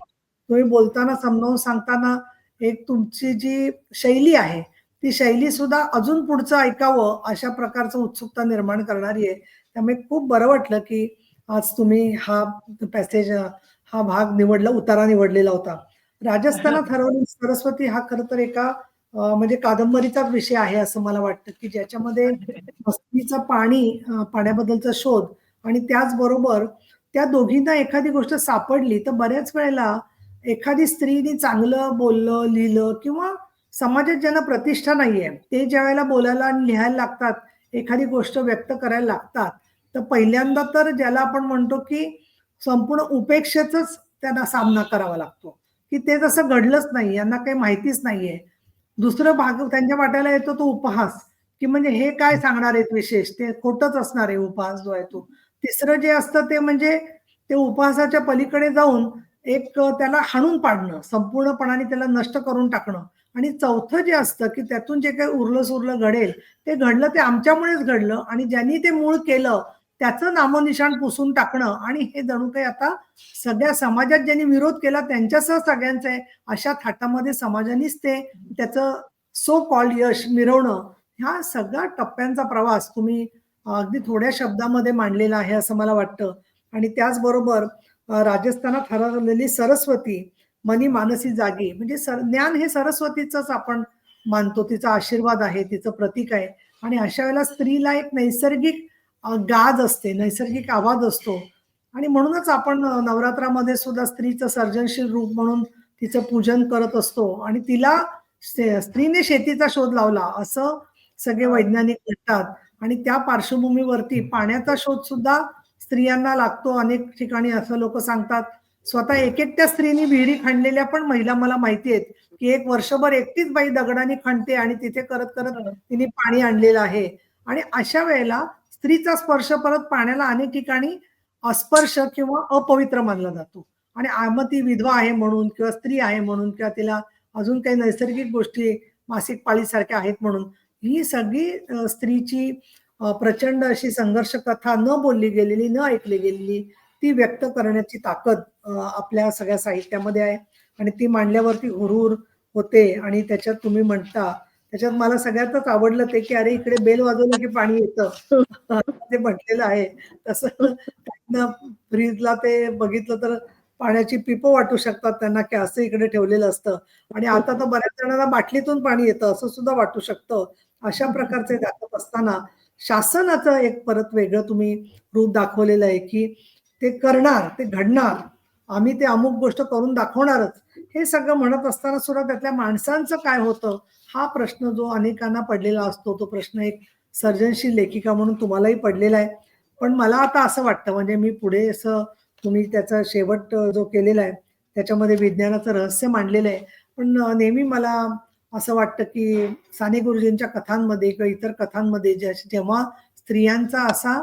तुम्ही बोलताना समजावून सांगताना एक तुमची जी शैली आहे ती शैली सुद्धा अजून पुढचं ऐकावं अशा प्रकारचं उत्सुकता निर्माण करणारी आहे. त्यामुळे खूप बरं वाटलं की आज तुम्ही हा पॅसेज हा भाग निवडला, उतारा निवडलेला होता. राजस्थानात हरवलेली सरस्वती हा खरं तर एका म्हणजे कादंबरीचाच विषय आहे असं मला वाटतं, की ज्याच्यामध्ये मस्तीचं पाणी पाण्याबद्दलचा शोध आणि त्याचबरोबर त्या दोघींना एखादी गोष्ट सापडली तर बऱ्याच वेळेला एखादी स्त्रीने चांगलं बोललं, लिहिलं किंवा समाजात ज्यांना प्रतिष्ठा नाहीये, ते ज्यावेळेला बोलायला आणि लिहायला लागतात, एखादी गोष्ट व्यक्त करायला लागतात, तर पहिल्यांदा तर ज्याला आपण म्हणतो, की संपूर्ण उपेक्षेचाच त्यांना सामना करावा लागतो, की ते तसं घडलंच नाही, यांना काही माहितीच नाहीये. दुसरं भाग त्यांच्या वाट्याला येतो तो उपहास, की म्हणजे हे काय सांगणार आहेत विशेष, ते खोटंच असणार आहे उपहास जो आहे तो. तिसरं जे असतं ते म्हणजे ते उपहासाच्या पलीकडे जाऊन एक त्याला हाणून पाडणं, संपूर्णपणाने त्याला नष्ट करून टाकणं. आणि चौथं जे असतं, की त्यातून जे काही उरलं-सुरलं घडेल, ते घडलं ते आमच्यामुळेच घडलं आणि ज्यांनी ते मूळ केलं त्याचं नामोनिशाण पुसून टाकणं आणि हे जणू काही आता सगळ्या समाजात ज्यांनी विरोध केला त्यांच्यासह सगळ्यांचं आहे, अशा थाटामध्ये समाजानेच ते त्याचं सो कॉल्ड यश मिरवणं, ह्या सगळ्या टप्प्यांचा प्रवास तुम्ही अगदी थोड्या शब्दामध्ये मांडलेला आहे असं मला वाटतं. आणि त्याचबरोबर राजस्थानात हरवलेली सरस्वती मनी मानसी जागी म्हणजे ज्ञान हे सरस्वतीचंच आपण मानतो, तिचा आशीर्वाद आहे, तिचं प्रतीक आहे. आणि अशा वेळेला स्त्रीला एक नैसर्गिक गाज असते, नैसर्गिक आवाज असतो. आणि म्हणूनच आपण नवरात्रामध्ये सुद्धा स्त्रीचं सर्जनशील रूप म्हणून तिचं पूजन करत असतो. आणि तिला स्त्रीने शेतीचा शोध लावला असं सगळे वैज्ञानिक म्हणतात. आणि त्या पार्श्वभूमीवरती पाण्याचा शोध सुद्धा स्त्रियांना लागतो. अनेक ठिकाणी असं लोक सांगतात. स्वतः एकट्या स्त्रीनी विहिरी खणलेल्या पण महिला मला माहिती आहेत, की एक वर्षभर एकटीच बाई दगडाने खणते आणि तिथे करत करत तिने पाणी आणलेलं आहे. आणि अशा वेळेला स्त्रीचा स्पर्श परत पाण्याला अनेक ठिकाणी अस्पर्श किंवा अपवित्र मानला जातो. आणि मग ती विधवा आहे म्हणून किंवा स्त्री आहे म्हणून किंवा तिला अजून काही नैसर्गिक गोष्टी मासिक पाळीसारख्या आहेत म्हणून ही सगळी स्त्रीची प्रचंड अशी संघर्ष कथा न बोलली गेलेली, न ऐकली गेलेली ती व्यक्त करण्याची ताकद आपल्या सगळ्या साहित्यामध्ये आहे. आणि ती मांडल्यावरती हुरहुर होते. आणि त्याच्यात तुम्ही म्हणता त्याच्यात मला सगळ्यातच आवडलं ते, की अरे इकडे बेल वाजवलं की पाणी येतं. ते म्हटलेलं आहे. तसं फ्रीजला ते बघितलं तर पाण्याची पिपं वाटू शकतात त्यांना, की असं इकडे ठेवलेलं असतं. आणि आता तर बऱ्याच जणांना बाटलीतून पाणी येतं असं सुद्धा वाटू शकतं. अशा प्रकारचे दाखवत असताना शासनाचं एक परत वेगळं तुम्ही रूप दाखवलेलं आहे, की ते करणार, ते घडणार, आम्ही ते अमुक गोष्ट करून दाखवणारच. हे सगळं म्हणत असताना सुद्धा त्यातल्या माणसांचं काय होतं हा प्रश्न जो अनेकांना पडलेला असतो, तो प्रश्न एक सर्जनशील लेखिका म्हणून तुम्हालाही पडलेला आहे. पण मला आता असं वाटतं म्हणजे मी पुढे असं तुम्ही त्याचा शेवट जो केलेला आहे त्याच्यामध्ये विज्ञानाचं रहस्य मांडलेलं आहे. पण नेहमी मला असं वाटतं की साने गुरुजींच्या कथांमध्ये किंवा इतर कथांमध्ये जेव्हा स्त्रियांचा असा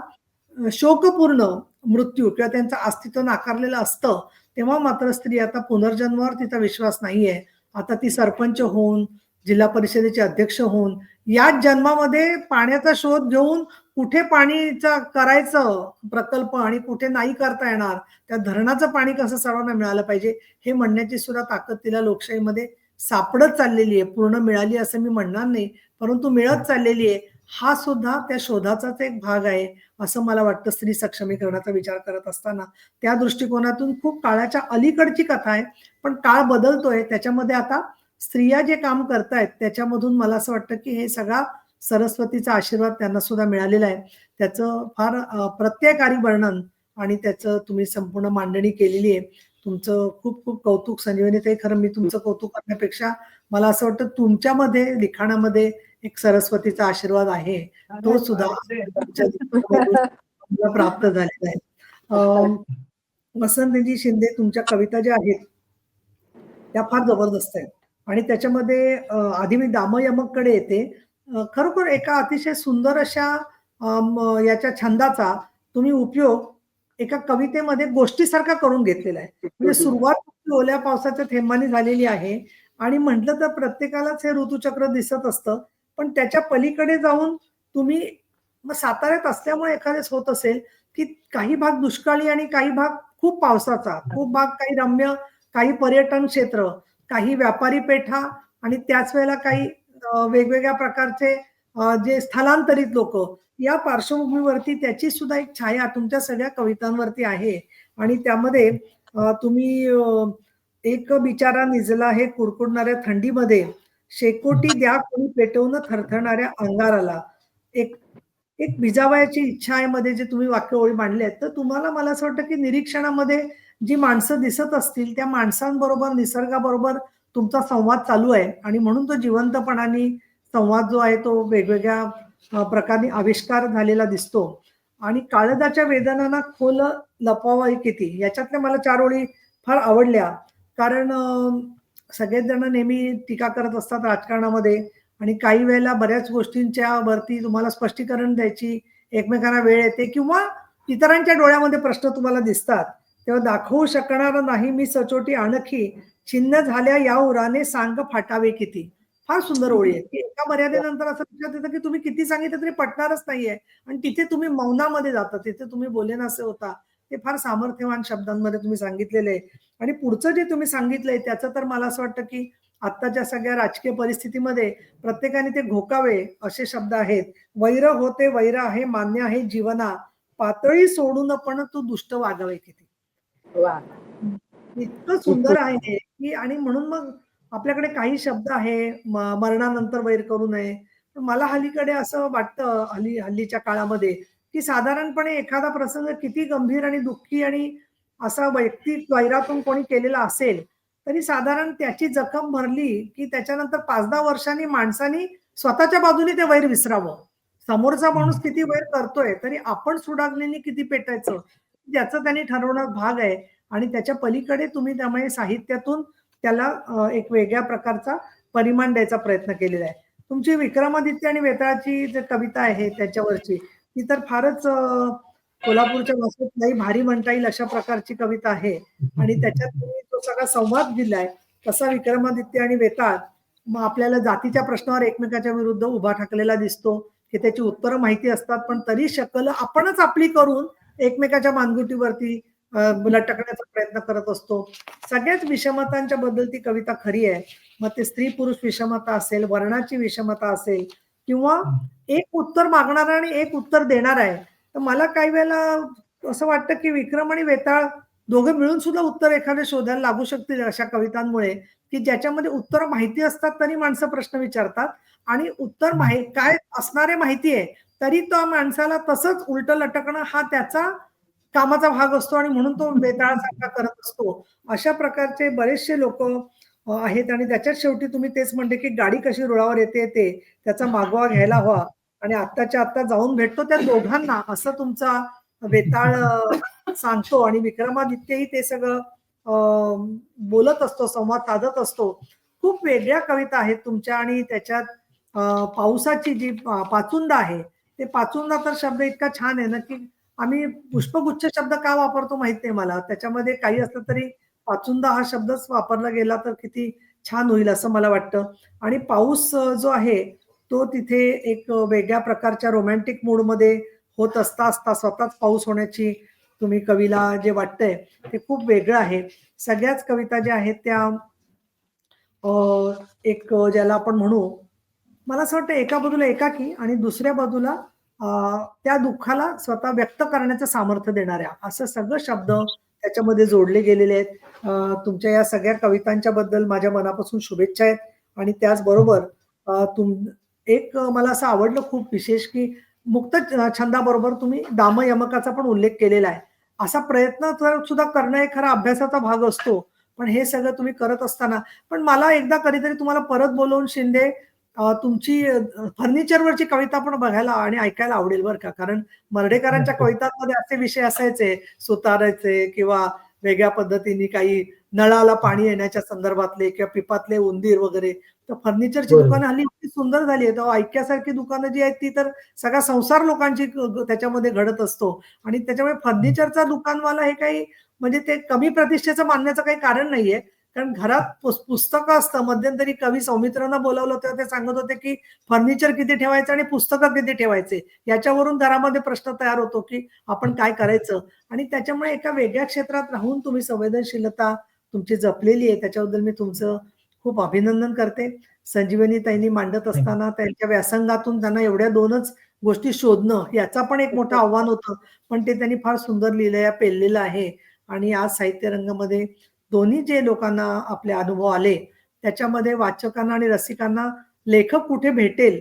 शोकपूर्ण मृत्यू किंवा त्यांचं अस्तित्व नाकारलेलं असतं, तेव्हा मात्र स्त्री आता पुनर्जन्मावर तिचा विश्वास नाहीये. आता ती सरपंच होऊन, जिल्हा परिषदेचे अध्यक्ष होऊन, याच जन्मामध्ये पाण्याचा शोध घेऊन कुठे पाणीचा करायचं प्रकल्प आणि कुठे नाही करता येणार, त्या धरणाचं पाणी कसं सर्वांना मिळालं पाहिजे, हे म्हणण्याची सुद्धा ताकद तिला लोकशाहीमध्ये सापडत चाललेली आहे. पूर्ण मिळाली असं मी म्हणणार नाही, परंतु मिळत चाललेली आहे. हा सुद्धा त्या शोधाचाच एक भाग आहे, असं मला वाटतं स्त्री सक्षमीकरणाचा विचार करत असताना. त्या दृष्टिकोनातून खूप काळाच्या अलीकडची कथा आहे, पण काळ बदलतोय. त्याच्यामध्ये आता स्त्रिया जे काम करतायत त्याच्यामधून मला असं वाटतं, की हे सगळा सरस्वतीचा आशीर्वाद त्यांना सुद्धा मिळालेला आहे. त्याचं फार प्रत्ययकारी वर्णन आणि त्याचं तुम्ही संपूर्ण मांडणी केलेली आहे. तुमचं खूप खूप कौतुक संजीवनीताई. खरं मी तुमचं कौतुक करण्यापेक्षा मला असं वाटतं तुमच्यामध्ये लिखाणामध्ये एक सरस्वतीचा आशीर्वाद आहे तो सुद्धा तुमच्या जीवनामधून तुम्हाला प्राप्त झालेला आहे. वसंतजी शिंदे, तुमच्या कविता ज्या आहेत त्या फार जबरदस्त आहेत आणि त्याच्यामध्ये आधी मी दामयमककडे येते. खरोखर एका अतिशय सुंदर अशा याच्या छंदाचा तुम्ही उपयोग एका कवितेमध्ये गोष्टीसारखा करून घेतलेला आहे. म्हणजे सुरुवात तुमची ओल्या पावसाच्या थेंबांनी झालेली आहे आणि म्हटलं तर प्रत्येकालाच हे ऋतुचक्र दिसत असतं. पण त्याच्या पलीकडे जाऊन तुम्ही मग साताऱ्यात असल्यामुळे एखाद्याच होत असेल, की काही भाग दुष्काळी आणि काही भाग खूप पावसाचा, खूप भाग काही रम्य, काही पर्यटन क्षेत्र, काही व्यापारी पेठा आणि त्याच वेळेला काही वेगवेगळ्या प्रकारचे जे स्थलांतरित लोकं, या पार्श्वभूमीवरती त्याची सुद्धा एक छाया तुमच्या सगळ्या कवितांवरती आहे आणि त्यामध्ये तुम्ही एक बिचारा निजला हे कुडकुडणाऱ्या थंडीमध्ये, शेकोटी द्या कोणी पेटवून थरथरणाऱ्या अंगाराला, एक एक भिजावयाची इच्छा आहे मध्ये जे तुम्ही वाक्य ओळी मांडले आहेत, तर तुम्हाला मला असं वाटतं की निरीक्षणामध्ये जी माणसं दिसत असतील त्या माणसांबरोबर निसर्गाबरोबर तुमचा संवाद चालू आहे आणि म्हणून तो जिवंतपणाने संवाद जो आहे तो वेगवेगळ्या प्रकारे आविष्कार झालेला दिसतो आणि काळजाच्या वेदनांना खोल लपवावी किती, याच्यातल्या मला 4 ओळी फार आवडल्या. कारण सगळेच जण नेहमी टीका करत असतात राजकारणामध्ये आणि काही वेळेला बऱ्याच गोष्टींच्या वरती तुम्हाला स्पष्टीकरण द्यायची एकमेकांना वेळ येते किंवा इतरांच्या डोळ्यामध्ये प्रश्न तुम्हाला दिसतात, तेव्हा दाखवू शकणार नाही मी सचोटी आणखी, छिन्न झाल्या या उराने सांग फाटावे किती. फार सुंदर ओळी आहे की एका मर्यादेनंतर असं लक्षात येतं की तुम्ही किती सांगितलं तरी पटणारच नाहीये आणि तिथे तुम्ही मौनामध्ये जाता, तिथे तुम्ही बोलेनासे होता. ते फार सामर्थ्यवान शब्दांमध्ये तुम्ही सांगितलेलं आहे आणि पुढचं जे तुम्ही सांगितलंय त्याचं तर मला असं वाटतं की आत्ताच्या सगळ्या राजकीय परिस्थितीमध्ये प्रत्येकाने ते घोकावे असे शब्द आहेत. वैर होते वैर आहे मान्य आहे जीवना, पातळी सोडून पण तू दुष्ट वागावे किती. वा. इतकं सुंदर आहे हे, की आणि म्हणून मग आपल्याकडे काही शब्द आहे मरणानंतर वैर करू नये. पण मला हल्लीकडे असं वाटतं हल्लीच्या काळामध्ये, की साधारणपणे एखादा प्रसंग किती गंभीर आणि दुःखी आणि असा वैयक्तिक वैरातून कोणी केलेला असेल, तरी साधारण त्याची जखम भरली, की त्याच्यानंतर 5-10 वर्षांनी माणसानी स्वतःच्या बाजूने ते वैर विसरावं. समोरचा माणूस किती वैर करतोय, तरी आपण सुडाग्नींनी किती पेटायचं, त्याचं त्यांनी ठरवणं भाग आहे आणि त्याच्या पलीकडे तुम्ही त्यामुळे साहित्यातून त्याला एक वेगळ्या प्रकारचा परिमाण द्यायचा प्रयत्न केलेला आहे. तुमची विक्रमादित्य आणि वेताळाची जी कविता आहे त्याच्यावरची, ती तर फारच कोल्हापूरच्या भाषेत लई भारी म्हणता येईल अशा प्रकारची कविता आहे आणि त्याच्यात तुम्ही तो सगळा संवाद दिलाय. कसा विक्रमादित्य आणि वेताळ मग आपल्याला जातीच्या प्रश्नावर एकमेकाच्या विरुद्ध उभा ठाकलेला दिसतो, की त्याची उत्तरं माहिती असतात, पण तरी शकल आपणच आपली करून एकमेकाच्या मानगुटीवरती लटकण्याचा प्रयत्न करत असतो. सगळ्याच विषमतांच्या बद्दल ती कविता खरी आहे. मग ते स्त्री पुरुष विषमता असेल, वर्णाची विषमता असेल किंवा एक उत्तर मागणारा आणि एक उत्तर देणार आहे. तर मला काही वेळेला असं वाटतं की विक्रम आणि वेताळ दोघे मिळून सुद्धा उत्तर एखादे शोधायला लागू शकतील अशा कवितांमुळे, की ज्याच्यामध्ये उत्तर माहिती असतात तरी माणसं प्रश्न विचारतात आणि उत्तर काय असणारे माहिती आहे तरी त्या माणसाला तसंच उलट लटकणं हा त्याचा कामाचा भाग असतो आणि म्हणून तो वेताळासारखा करत असतो. अशा प्रकारचे बरेचसे लोक आहेत आणि त्याच्यात शेवटी तुम्ही तेच म्हणले की गाडी कशी रुळावर येते त्याचा मागोवा घ्यायला हवा आणि आत्ताच्या आत्ता जाऊन भेटतो त्या दोघांना असं तुमचा वेताळ सांगतो आणि विक्रमादित्यही ते सगळं बोलत असतो, संवाद साधत असतो. खूप वेगळ्या कविता आहेत तुमच्या आणि त्याच्यात पावसाची जी पाचुंदा आहे, ते पाचुंदा तर शब्द इतका छान आहे ना की आम्ही पुष्पगुच्छ शब्द का वापरतो माहित नाही मला. त्याच्यामध्ये काही असलं तरी पाचुंदा हा शब्दच वापरला गेला तर किती छान होईल असं मला वाटतं. आणि पाऊस जो आहे तो तिथे एक वेगळ्या प्रकारच्या रोमॅन्टिक मूडमध्ये होत असता स्वतःच पाऊस होण्याची तुम्ही कवीला जे वाटतंय ते खूप वेगळं आहे. सगळ्याच कविता ज्या आहेत त्या एक ज्याला आपण म्हणू, मला असं वाटतं एका बाजूला एकाकी आणि दुसऱ्या बाजूला त्या दुःखाला स्वतः व्यक्त करण्याचं सामर्थ्य देणाऱ्या असं सगळं शब्द त्याच्यामध्ये जोडले गेलेले आहेत. तुमच्या या सगळ्या कवितांच्या बद्दल माझ्या मनापासून शुभेच्छा आहेत आणि त्याचबरोबर एक मला असं आवडलं खूप विशेष की मुक्त छंदाबरोबर तुम्ही दामयमकाचा पण उल्लेख केलेला आहे. असा प्रयत्न तर सुद्धा करणं एक खरा अभ्यासाचा भाग असतो. पण हे सगळं तुम्ही करत असताना पण मला एकदा कधीतरी तुम्हाला परत बोलवून शिंदे तुमची फर्निचरवरची कविता पण बघायला आणि ऐकायला आवडेल बरं का. कारण मर्ढेकरांच्या कवितांमध्ये असे विषय असायचे, सुताराचे किंवा वेगळ्या पद्धतीने काही नळाला पाणी येण्याच्या संदर्भातले किंवा पिपातले उंदीर वगैरे. तर फर्निचरची बरोबर. दुकानं हल्ली इतकी सुंदर झाली आहेत. ऐक्यासारखी दुकानं जी आहेत ती तर सगळा संसार लोकांची त्याच्यामध्ये घडत असतो आणि त्याच्यामुळे फर्निचरचा दुकानवाला हे काही म्हणजे ते कमी प्रतिष्ठेचं मानण्याचं काही कारण नाहीये. कारण घरात पुस्तकं असतं. मध्यंतरी कवी सौमित्रांना बोलावलं तेव्हा ते सांगत होते, की फर्निचर किती ठेवायचं आणि पुस्तकं किती ठेवायचे. याच्यावरून घरामध्ये प्रश्न तयार होतो, की आपण काय करायचं? आणि त्याच्यामुळे एका वेगळ्या क्षेत्रात राहून तुम्ही संवेदनशीलता तुमची जपलेली आहे. त्याच्याबद्दल मी तुमचं खूप अभिनंदन करते. संजीवनी ताईंनी मांडत असताना त्यांच्या व्यासंगातून त्यांना एवढ्या 2च गोष्टी शोधणं याचा पण एक मोठं आव्हान होतं. पण ते त्यांनी फार सुंदर लिहिलंय, पेललेलं आहे आणि आज साहित्य रंगामध्ये दोन्ही जे लोकांना आपले अनुभव आले, त्याच्यामध्ये वाचकांना आणि रसिकांना लेखक कुठे भेटेल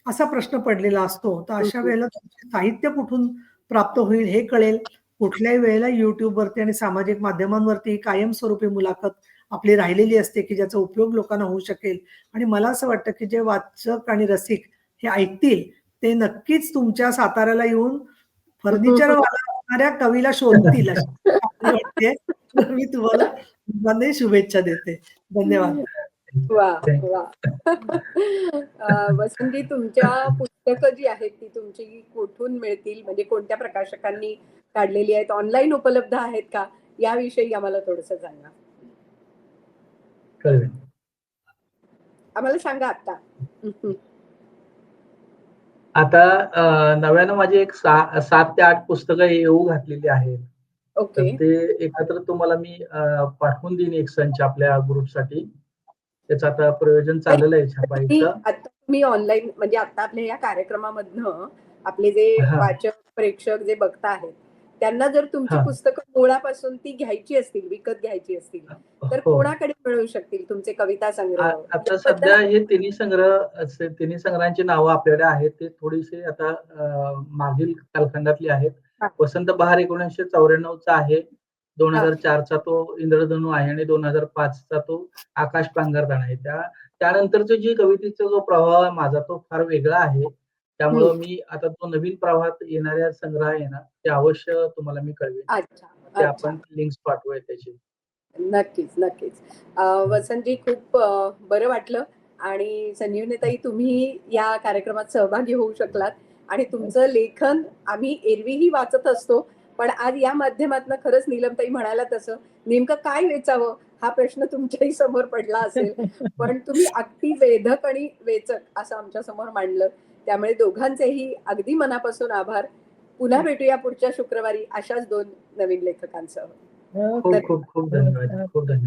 असा प्रश्न पडलेला असतो. तर अशा वेळेला तुमचे साहित्य कुठून प्राप्त होईल हे कळेल. कुठल्याही वेळेला YouTubeवरती आणि सामाजिक माध्यमांवरती कायमस्वरूपी मुलाखत आपली राहिलेली असते, की ज्याचा उपयोग लोकांना होऊ शकेल. आणि मला असं वाटतं, की जे वाचक आणि रसिक हे ऐकतील, ते नक्कीच तुमच्या साताऱ्याला येऊन फर्निचरवाला असणाऱ्या कवीला शोधतील अशी खात्री वाटते. तर मी तुम्हाला दोघांनाही शुभेच्छा देते. धन्यवाद. वा वा. वसंतजी, तुमच्या पुस्तकं जी आहेत ती तुमची कुठून मिळतील, म्हणजे कोणत्या प्रकाशकांनी काढलेली आहेत, ऑनलाईन उपलब्ध आहेत का, याविषयी आम्हाला थोडंसं सांगा. कळलं. आम्हाला सांगा आता. आता नव्यानं माझी एक 7 ते 8 पुस्तकं येऊ घातलेली आहेत. तर ओके. ते एकत्र तुम्हाला मी पाठवून देईन एक संच आपल्या ग्रुपसाठी. त्याचं आता प्रयोजन चाललेलं आहे छापायचं. तुम्ही ऑनलाईन, म्हणजे आता आपल्या या कार्यक्रमामधनं आपले जे हां. वाचक प्रेक्षक जे बघता आहेत, त्यांना जर तुमची हां. पुस्तकं मुळापासून ती घ्यायची असतील, विकत घ्यायची असतील, तर हो. कोणाकडे मिळू शकतील तुमचे कविता संग्रह? आता याबद्दल सध्या हे तिन्ही संग्रह तिन्ही संग्रहांची नावं आपल्याकडे आहेत. ते थोडीशी आता मागील कालखंडातली आहेत. हां. वसंत बहार 1994 चा आहे. हां. 2004 चा तो इंद्रधनू आहे आणि 2005 चा तो आकाश पांघरदाण आहे. त्यानंतरची जी कवितेचा जो प्रवाह आहे माझा तो फार वेगळा आहे. त्यामुळं मी आता तो नवीन प्रवाहात येणाऱ्या संग्रह आहे ना, ते अवश्य तुम्हाला मी कळवेन. अच्छा, ते अच्छा. आपण लिंक्स पाठवूया त्याची. नक्कीच, नक्कीच. वसंतजी, खूप बरं वाटलं आणि संजीवनीताई, तुम्ही या कार्यक्रमात सहभागी होऊ शकलात आणि तुमचं लेखन आम्ही एरवीही वाचत असतो. पण आज या माध्यमातून खरंच नीलमताई म्हणाल्या तसं नेमकं काय वेचावं हा प्रश्न तुमच्याही समोर पडला असेल. पण तुम्ही अगदी वेधक आणि वेचक असं आमच्या समोर मांडलं. त्यामुळे दोघांचेही अगदी मनापासून आभार. पुन्हा भेटूया पुढच्या शुक्रवारी अशाच 2 नवीन लेखकांसह. खूप खूप खूप धन्यवाद. खूप धन्यवाद.